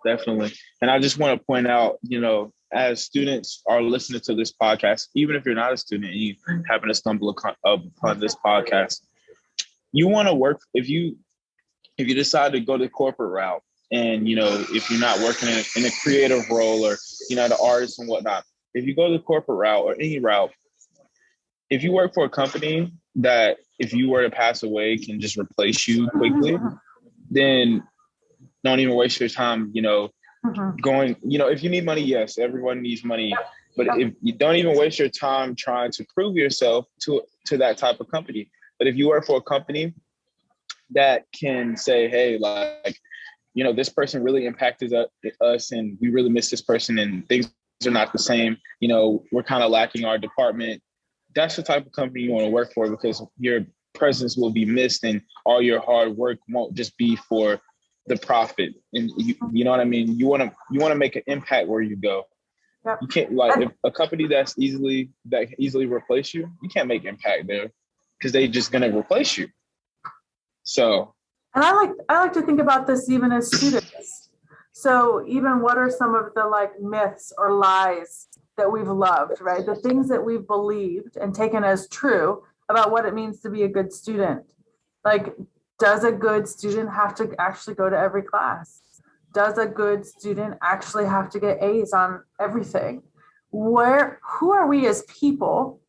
Definitely. And I just want to point out, as students are listening to this podcast, even if you're not a student and you happen to stumble upon this podcast, you want to work, if you decide to go the corporate route, and, if you're not working in a creative role, or, the artist and whatnot, if you go the corporate route or any route, if you work for a company that, if you were to pass away, can just replace you quickly, then don't even waste your time, going, if you need money, yes, everyone needs money. But if you don't even waste your time trying to prove yourself to that type of company. But if you work for a company that can say, hey, like, this person really impacted us and we really miss this person and things are not the same. We're kind of lacking our department. That's the type of company you want to work for, because your presence will be missed and all your hard work won't just be for the profit. And you know what I mean? You want to make an impact where you go. Yep. You can't, like, if a company that can easily replace you, you can't make impact there because they just going to replace you. So.
And I like to think about this even as students. So even what are some of the like myths or lies that we've loved, right? The things that we've believed and taken as true about what it means to be a good student. Like, does a good student have to actually go to every class? Does a good student actually have to get A's on everything? Who are we as people?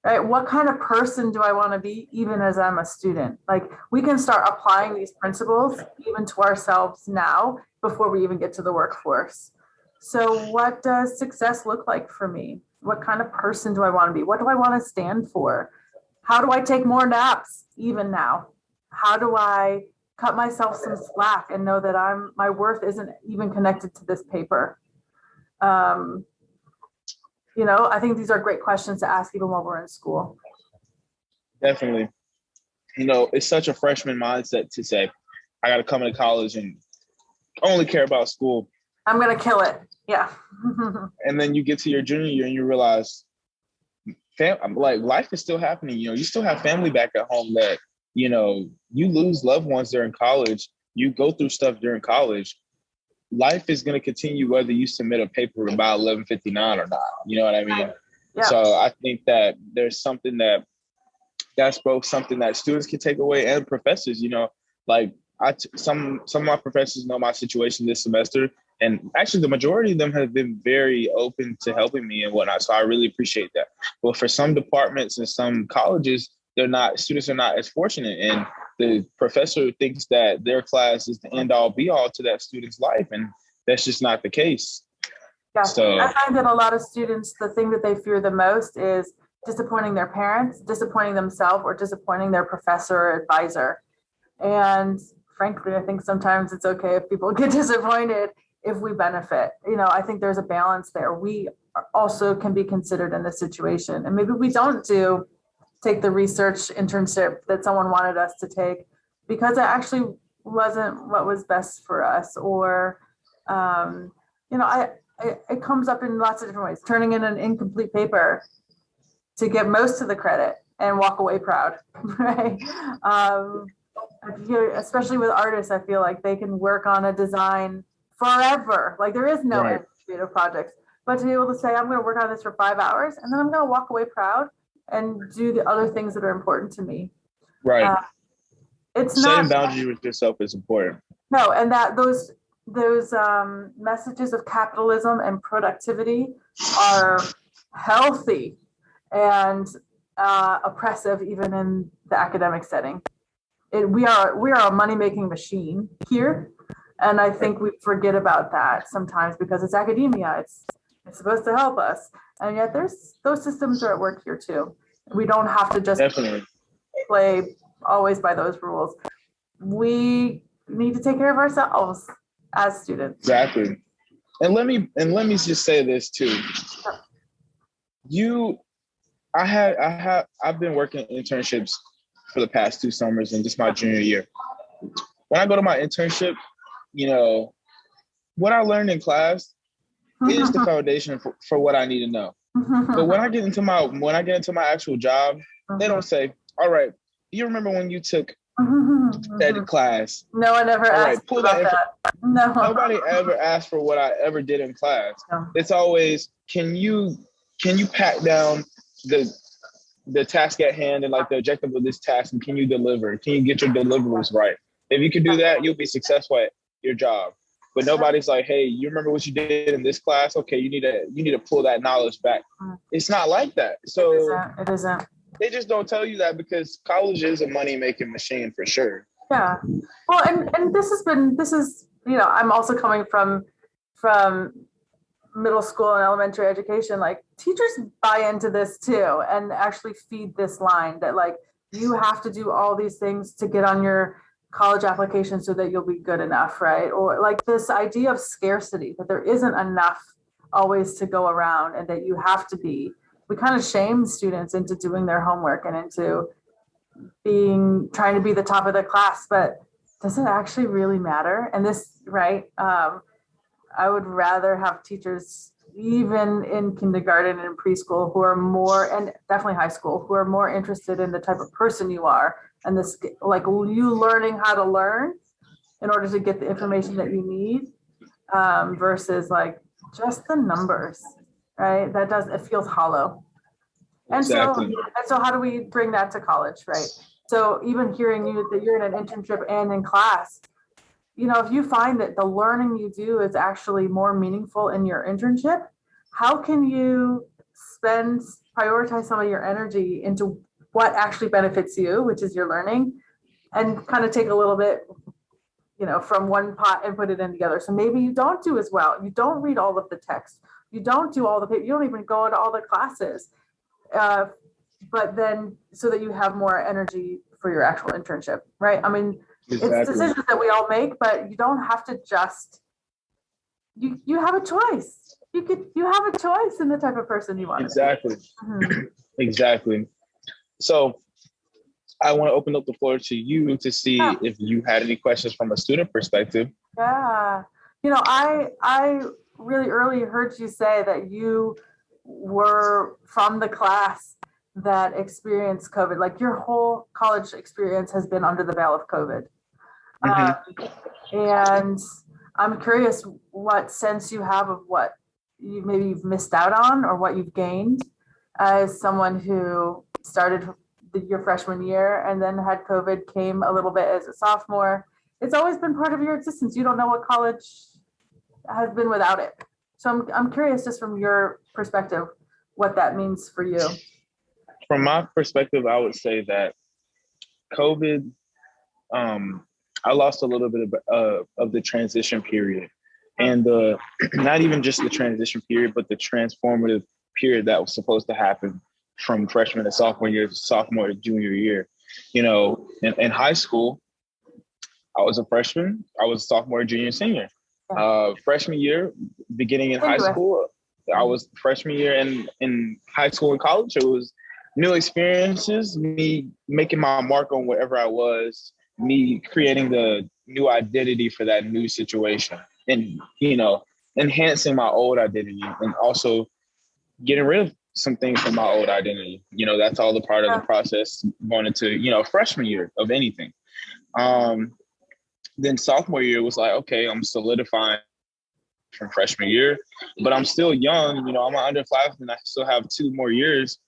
Right? What kind of person do I want to be even as I'm a student? Like, we can start applying these principles even to ourselves now before we even get to the workforce. So what does success look like for me? What kind of person do I want to be? What do I want to stand for? How do I take more naps even now? How do I cut myself some slack and know that my worth isn't even connected to this paper? I think these are great questions to ask even while we're in school.
Definitely. It's such a freshman mindset to say, I got to come into college and only care about school.
I'm going to kill it. Yeah.
And then you get to your junior year and you realize, life is still happening. You still have family back at home that, you lose loved ones during college. You go through stuff during college. Life is going to continue whether you submit a paper about 11:59 or not. You know what I mean? Yeah. So I think that there's something that's both something that students can take away and professors. Some of my professors know my situation this semester, and actually the majority of them have been very open to helping me and whatnot. So I really appreciate that. But for some departments and some colleges, students are not as fortunate, and the professor thinks that their class is the end all be all to that student's life. And that's just not the case.
Yeah. So I find that a lot of students, the thing that they fear the most is disappointing their parents, disappointing themselves, or disappointing their professor or advisor. And frankly, I think sometimes it's okay if people get disappointed if we benefit. I think there's a balance there. We also can be considered in this situation. And maybe we don't take the research internship that someone wanted us to take because it actually wasn't what was best for us. Or, it comes up in lots of different ways. Turning in an incomplete paper to get most of the credit and walk away proud, right? Especially with artists, I feel like they can work on a design forever. Like, there is no end to creative projects. But to be able to say, I'm going to work on this for 5 hours and then I'm going to walk away proud and do the other things that are important to me.
Right.
It's
setting boundaries with yourself is important.
No, and that those messages of capitalism and productivity are healthy and oppressive, even in the academic setting. We are a money-making machine here, and I think we forget about that sometimes because it's academia. It's supposed to help us, and yet those systems are at work here too. We don't have to just
Definitely
play always by those rules. We need to take care of ourselves as students.
Exactly. And let me just say this too. I've been working internships for the past 2 summers and just my junior year. When I go to my internship, what I learned in class is the foundation for what I need to know. But when I get into my actual job, they don't say, all right, you remember when you took that class?
No one ever asked about that. No.
Nobody ever asked for what I ever did in class. No. It's always, can you pack down the task at hand and like the objective of this task, and can you deliver? Can you get your deliverables right? If you can do that, you'll be successful at your job. But nobody's like, hey, you remember what you did in this class? Okay, you need to pull that knowledge back. It's not like that. So
it isn't.
They just don't tell you that because college is a money-making machine for sure.
Yeah. Well, and this is, I'm also coming from middle school and elementary education. Like, teachers buy into this too and actually feed this line that like, you have to do all these things to get on your college application so that you'll be good enough, right? Or like this idea of scarcity, that there isn't enough always to go around and that you have to be. We kind of shame students into doing their homework and into trying to be the top of the class, but does it actually really matter? And this, right? I would rather have teachers, even in kindergarten and preschool, who are more, and definitely high school, who are more interested in the type of person you are and this, like you learning how to learn in order to get the information that you need, versus like just the numbers. Right? It feels hollow. And
exactly.
So how do we bring that to college, right? So even hearing that you're in an internship and in class, if you find that the learning you do is actually more meaningful in your internship, how can you prioritize some of your energy into what actually benefits you, which is your learning, and kind of take a little bit, from one pot and put it in the other. So maybe you don't do as well. You don't read all of the text. You don't do all the papers. You don't even go into all the classes. But then so that you have more energy for your actual internship, right? I mean, exactly. It's decisions that we all make, but you don't have to just, you have a choice. You have a choice in the type of person you want.
Exactly.
Mm-hmm.
Exactly. So I want to open up the floor to you to see if you had any questions from a student perspective.
Yeah. I really early heard you say that you were from the class that experienced COVID. Like your whole college experience has been under the veil of COVID. Mm-hmm. And I'm curious what sense you have of what you've missed out on or what you've gained as someone who started your freshman year and then had COVID, came a little bit as a sophomore. It's always been part of your existence. You don't know what college has been without it. So I'm curious, just from your perspective, what that means for you.
From my perspective, I would say that COVID, I lost a little bit of the transition period, and not even just the transition period, but the transformative period that was supposed to happen from freshman to sophomore year to sophomore to junior year. In high school, I was a freshman, I was a sophomore, junior, senior. Freshman year, beginning in high school, I was freshman year in high school and college. It was new experiences, me making my mark on wherever I was, me creating the new identity for that new situation, and enhancing my old identity, and also getting rid of some things from my old identity. That's all the part of the process going into freshman year of anything. Then sophomore year was like, okay, I'm solidifying from freshman year, but I'm still young. I'm an underclassman. I still have 2 more years.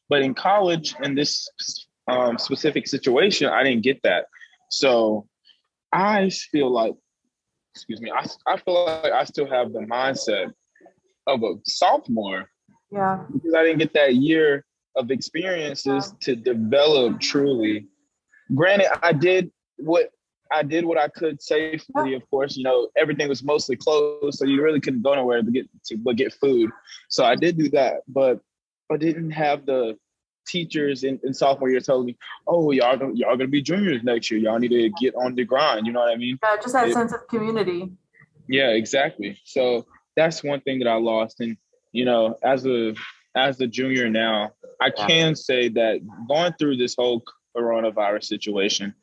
But in college, in this specific situation, I didn't get that. So I feel like, I feel like I still have the mindset of a sophomore.
Yeah.
Because I didn't get that year of experiences to develop truly. Granted, I did what I could safely. Of course, everything was mostly closed, so you really couldn't go nowhere but get food. So I did do that, but I didn't have the teachers in sophomore year telling me, "Oh, y'all gonna be juniors next year. Y'all need to get on the grind." You know what I mean?
Yeah, just that sense of community.
Yeah, exactly. So that's one thing that I lost. And as a junior now, I can say that going through this whole coronavirus situation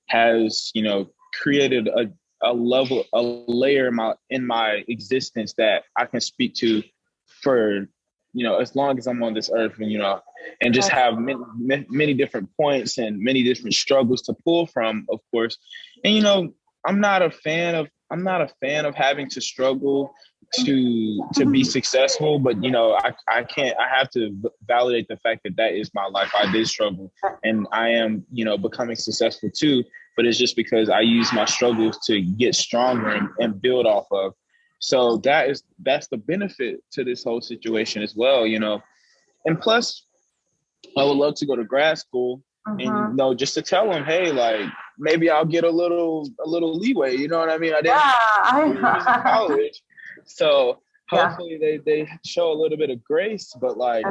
has created a layer in my existence that I can speak to for as long as I'm on this earth, and just have many different points and many different struggles to pull from, of course. And I'm not a fan of having to struggle to be successful, but I can't. I have to validate the fact that is my life. I did struggle, and I am becoming successful too. But it's just because I use my struggles to get stronger and build off of. So that's the benefit to this whole situation as well, And plus, I would love to go to grad school and just to tell them, hey, like maybe I'll get a little leeway. You know what I mean? I didn't 3 years in college, so hopefully they show a little bit of grace. But like,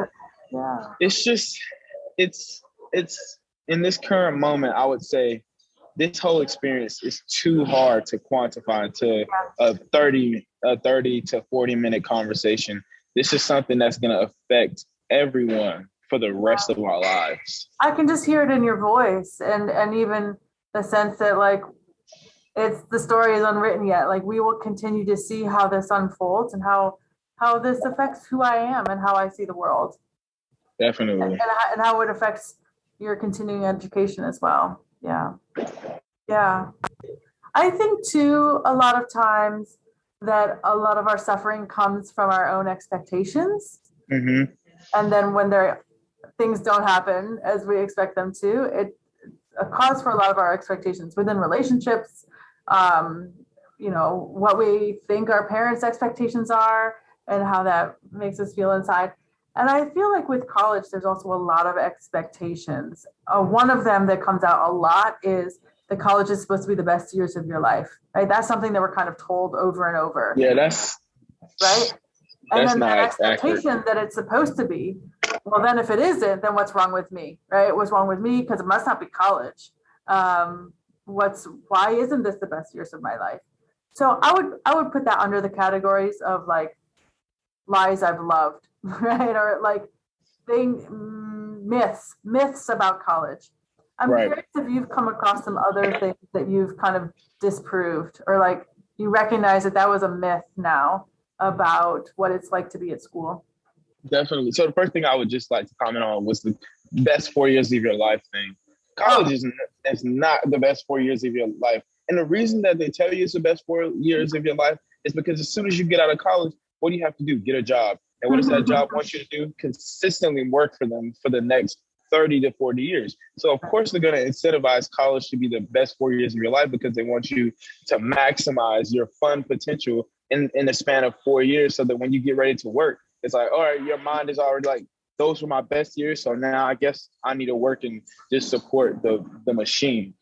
it's just it's in this current moment, I would say this whole experience is too hard to quantify into a 30 to 40-minute conversation. This is something that's going to affect everyone for the rest of our lives.
I can just hear it in your voice, and even the sense that like the story is unwritten yet. Like we will continue to see how this unfolds and how this affects who I am and how I see the world.
Definitely.
And how it affects your continuing education as well. Yeah. I think too, a lot of times that a lot of our suffering comes from our own expectations.
Mm-hmm.
And then when things don't happen as we expect them to, it's a cause for a lot of our expectations within relationships, what we think our parents' expectations are and how that makes us feel inside. And I feel like with college, there's also a lot of expectations. One of them that comes out a lot is the college is supposed to be the best years of your life, right? That's something that we're kind of told over and over.
Yeah, that's
right. And
that's
then
not
that expectation
accurate.
that it's supposed to be, well, then if it isn't, then what's wrong with me, right? What's wrong with me? Because it must not be college. Why isn't this the best years of my life? So I would put that under the categories of like lies I've loved, right? Or like myths about college. I'm curious if you've come across some other things that you've kind of disproved, or like you recognize that was a myth now about what it's like to be at school.
Definitely. So the first thing I would just like to comment on was the best 4 years of your life thing. College is not the best 4 years of your life. And the reason that they tell you it's the best 4 years of your life is because as soon as you get out of college, what do you have to do? Get a job. And what does that job want you to do? Consistently work for them for the next 30 to 40 years. So of course they're going to incentivize college to be the best 4 years of your life because they want you to maximize your fun potential in the span of 4 years, so that when you get ready to work, it's like, all right, your mind is already like, those were my best years. So now I guess I need to work and just support the machine.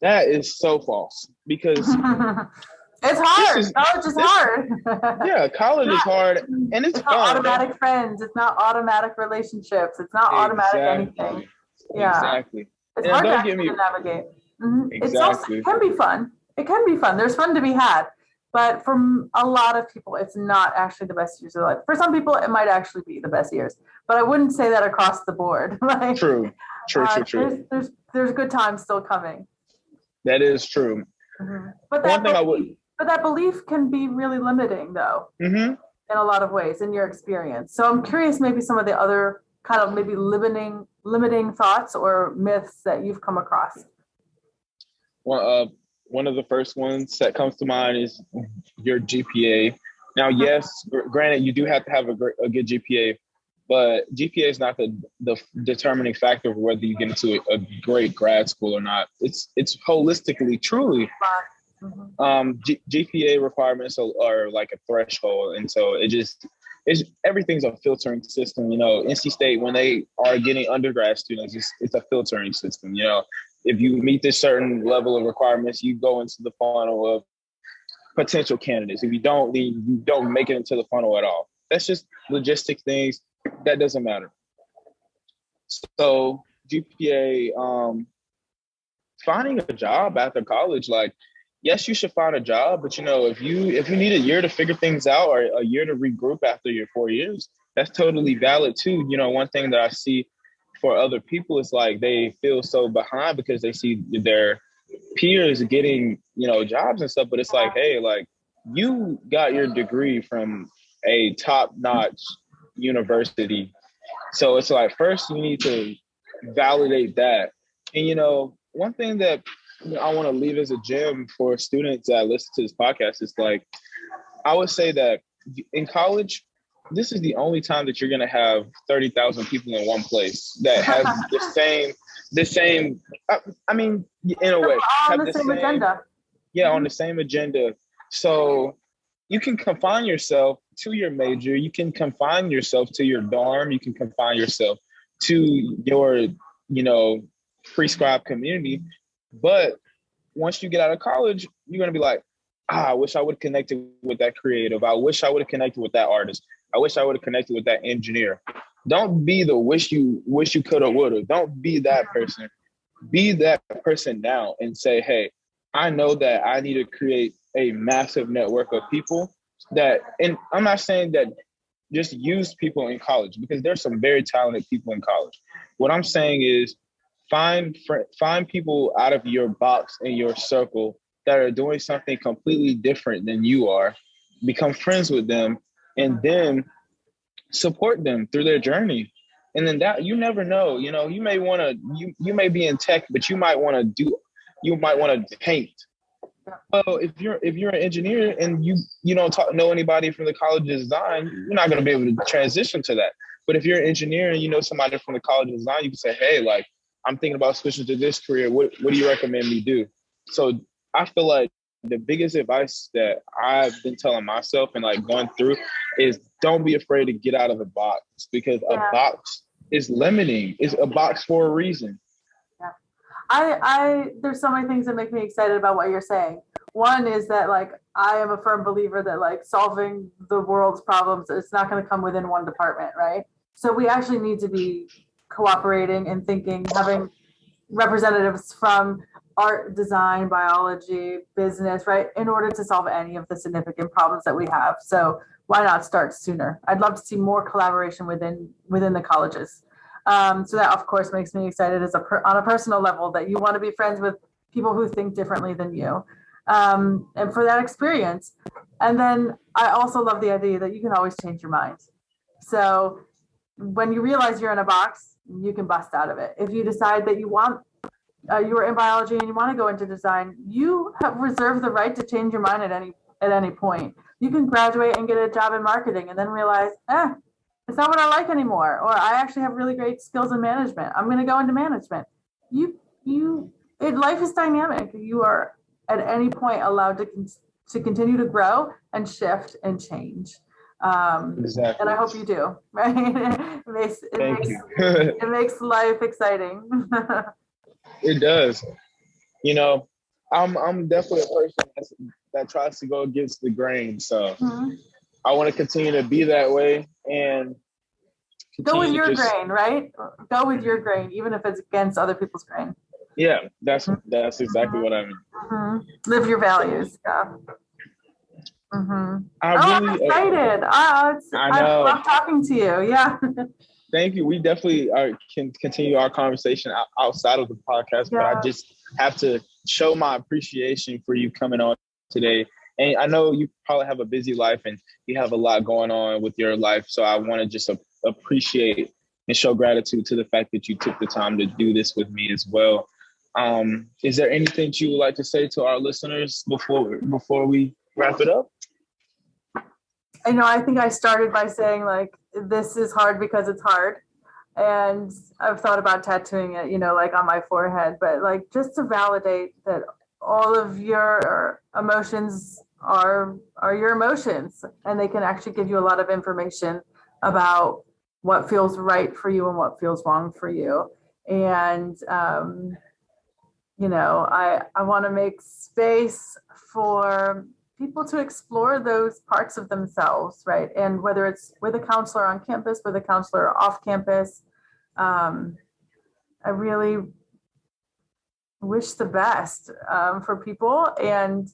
That is so false because
it's hard. College is hard.
Yeah, college is hard, and it's fun.
Not automatic friends. It's not automatic relationships. It's not automatic anything. Yeah,
exactly.
It's hard to navigate. Mm-hmm.
Exactly.
It can be fun. It can be fun. There's fun to be had. But for a lot of people, it's not actually the best years of life. For some people, it might actually be the best years. But I wouldn't say that across the board. Like,
True.
There's good times still coming.
That is true.
Mm-hmm. But that belief can be really limiting, though, in a lot of ways in your experience. So I'm curious, maybe some of the other kind of maybe limiting thoughts or myths that you've come across.
Well, one of the first ones that comes to mind is your GPA. Now, yes, granted, you do have to have a good GPA, but GPA is not the determining factor of whether you get into a great grad school or not. It's holistically, truly. GPA requirements are like a threshold, and so everything's a filtering system. NC State, when they are getting undergrad students, it's a filtering system. If you meet this certain level of requirements, you go into the funnel of potential candidates. If you don't, then you don't make it into the funnel at all. That's just logistic things. That doesn't matter. So GPA, finding a job after college, like, yes, you should find a job, but if you need a year to figure things out or a year to regroup after your 4 years, that's totally valid too. One thing that I see for other people is like they feel so behind because they see their peers getting, jobs and stuff, but it's like, hey, like you got your degree from a top-notch university. So it's like first you need to validate that. And one thing that I want to leave as a gem for students that listen to this podcast is like, I would say that in college, this is the only time that you're going to have 30,000 people in one place that have the same, I mean, in a way,
all
have
on the same agenda.
Yeah, on the same agenda. So you can confine yourself to your major. You can confine yourself to your dorm. You can confine yourself to your, prescribed community. But once you get out of college, you're going to be like, I wish I would have connected with that creative. I wish I would have connected with that artist. I wish I would have connected with that engineer. Don't be the wish you could have, would have. Don't be that person. Be that person now and say, hey, I know that I need to create a massive network of people and I'm not saying that just use people in college because there's some very talented people in college. What I'm saying is find people out of your box and your circle that are doing something completely different than you are, become friends with them, and then support them through their journey. And then that, you never know, you may want to, you may be in tech, but you might want to paint. Well, if you're an engineer and you don't know anybody from the College of Design, you're not going to be able to transition to that. But if you're an engineer and you know somebody from the College of Design, you can say, hey, like, I'm thinking about switching to this career. What do you recommend me do? So I feel like the biggest advice that I've been telling myself and like going through is don't be afraid to get out of the box because a box is limiting. It's a box for a reason.
I there's so many things that make me excited about what you're saying. One is that like I am a firm believer that like solving the world's problems, it's not going to come within one department, right? So we actually need to be cooperating and thinking, having representatives from art, design, biology, business, right, in order to solve any of the significant problems that we have. So why not start sooner? I'd love to see more collaboration within the colleges. So that, of course, makes me excited on a personal level that you want to be friends with people who think differently than you, and for that experience. And then I also love the idea that you can always change your mind. So when you realize you're in a box, you can bust out of it. If you decide that you were in biology and you want to go into design, you have reserved the right to change your mind at any point. You can graduate and get a job in marketing and then realize, it's not what I like anymore, or I actually have really great skills in management. I'm going to go into management. Life is dynamic. You are at any point allowed to continue to grow and shift and change.
Exactly.
And I hope you do, right? It makes life exciting.
It does. I'm definitely a person that tries to go against the grain. So I want to continue to be that way and
go with your grain, right? Go with your grain, even if it's against other people's grain.
Yeah, that's exactly what I mean.
Live your values. Yeah. I'm excited.
I know.
I'm talking to you. Yeah.
Thank you. We definitely can continue our conversation outside of the podcast, but I just have to show my appreciation for you coming on today. And I know you probably have a busy life and you have a lot going on with your life. So I want to just appreciate and show gratitude to the fact that you took the time to do this with me as well. Is there anything you would like to say to our listeners before we wrap it up?
I think I started by saying like, this is hard because it's hard. And I've thought about tattooing it, like on my forehead, but like just to validate that all of your emotions are your emotions, and they can actually give you a lot of information about what feels right for you and what feels wrong for you. And, I want to make space for people to explore those parts of themselves, right? And whether it's with a counselor on campus, with a counselor off campus, I really wish the best for people, and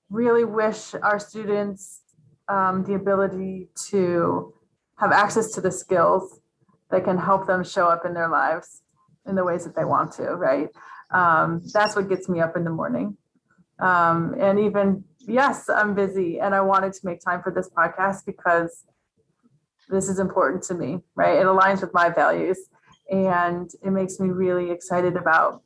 really wish our students the ability to have access to the skills that can help them show up in their lives in the ways that they want to, right? That's what gets me up in the morning. And even, yes, I'm busy, and I wanted to make time for this podcast because this is important to me, right? It aligns with my values, and it makes me really excited about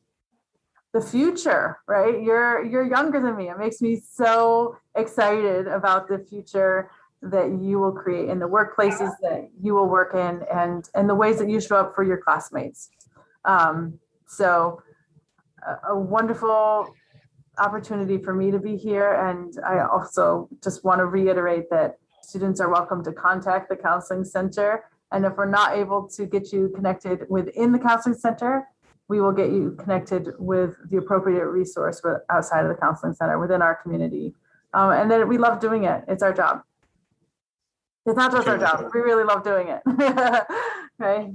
the future, right? You're younger than me. It makes me so excited about the future that you will create in the workplaces that you will work in, and the ways that you show up for your classmates. So a wonderful opportunity for me to be here. And I also just want to reiterate that students are welcome to contact the counseling center. And if we're not able to get you connected within the counseling center, we will get you connected with the appropriate resource outside of the counseling center within our community. And then we love doing it. It's our job. It's not just our job. We really love doing it. Right?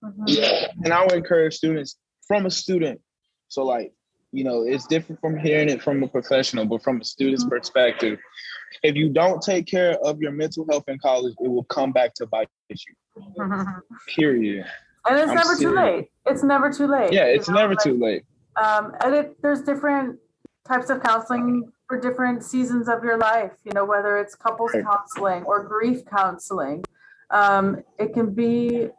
Mm-hmm.
Yeah. And I would encourage students from a student. So like, you know, it's different from hearing it from a professional, but from a student's perspective, if you don't take care of your mental health in college, it will come back to bite you. Period.
And it's never too late. It's never too late.
Yeah, it's never too late.
And there's different types of counseling for different seasons of your life, you know, whether it's couples counseling or grief counseling. It can be,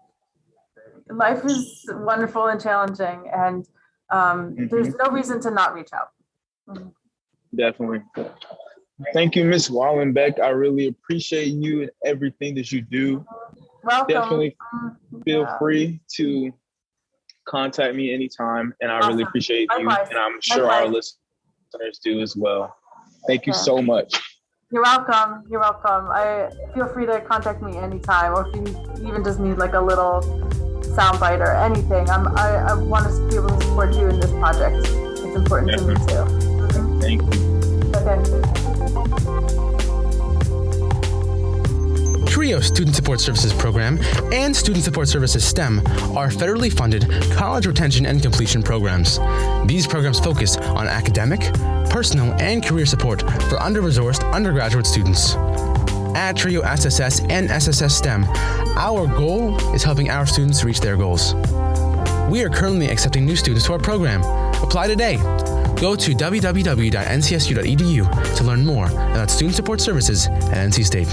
life is wonderful and challenging, and there's no reason to not reach out.
Definitely. Thank you, Ms. Wallenbeck. I really appreciate you and everything that you do.
Welcome.
Definitely feel free to contact me anytime, and I really appreciate you, and I'm sure our listeners do as well. Thank you so much.
You're welcome. You're welcome. I feel free to contact me anytime, or if you even just need like a little soundbite or anything. I want to be able to support you in this project. It's important to me too.
Thank you.
Okay.
TRIO Student Support Services Program and Student Support Services STEM are federally funded college retention and completion programs. These programs focus on academic, personal, and career support for under-resourced undergraduate students. At TRIO SSS and SSS STEM, our goal is helping our students reach their goals. We are currently accepting new students to our program. Apply today. Go to www.ncsu.edu to learn more about student support services at NC State.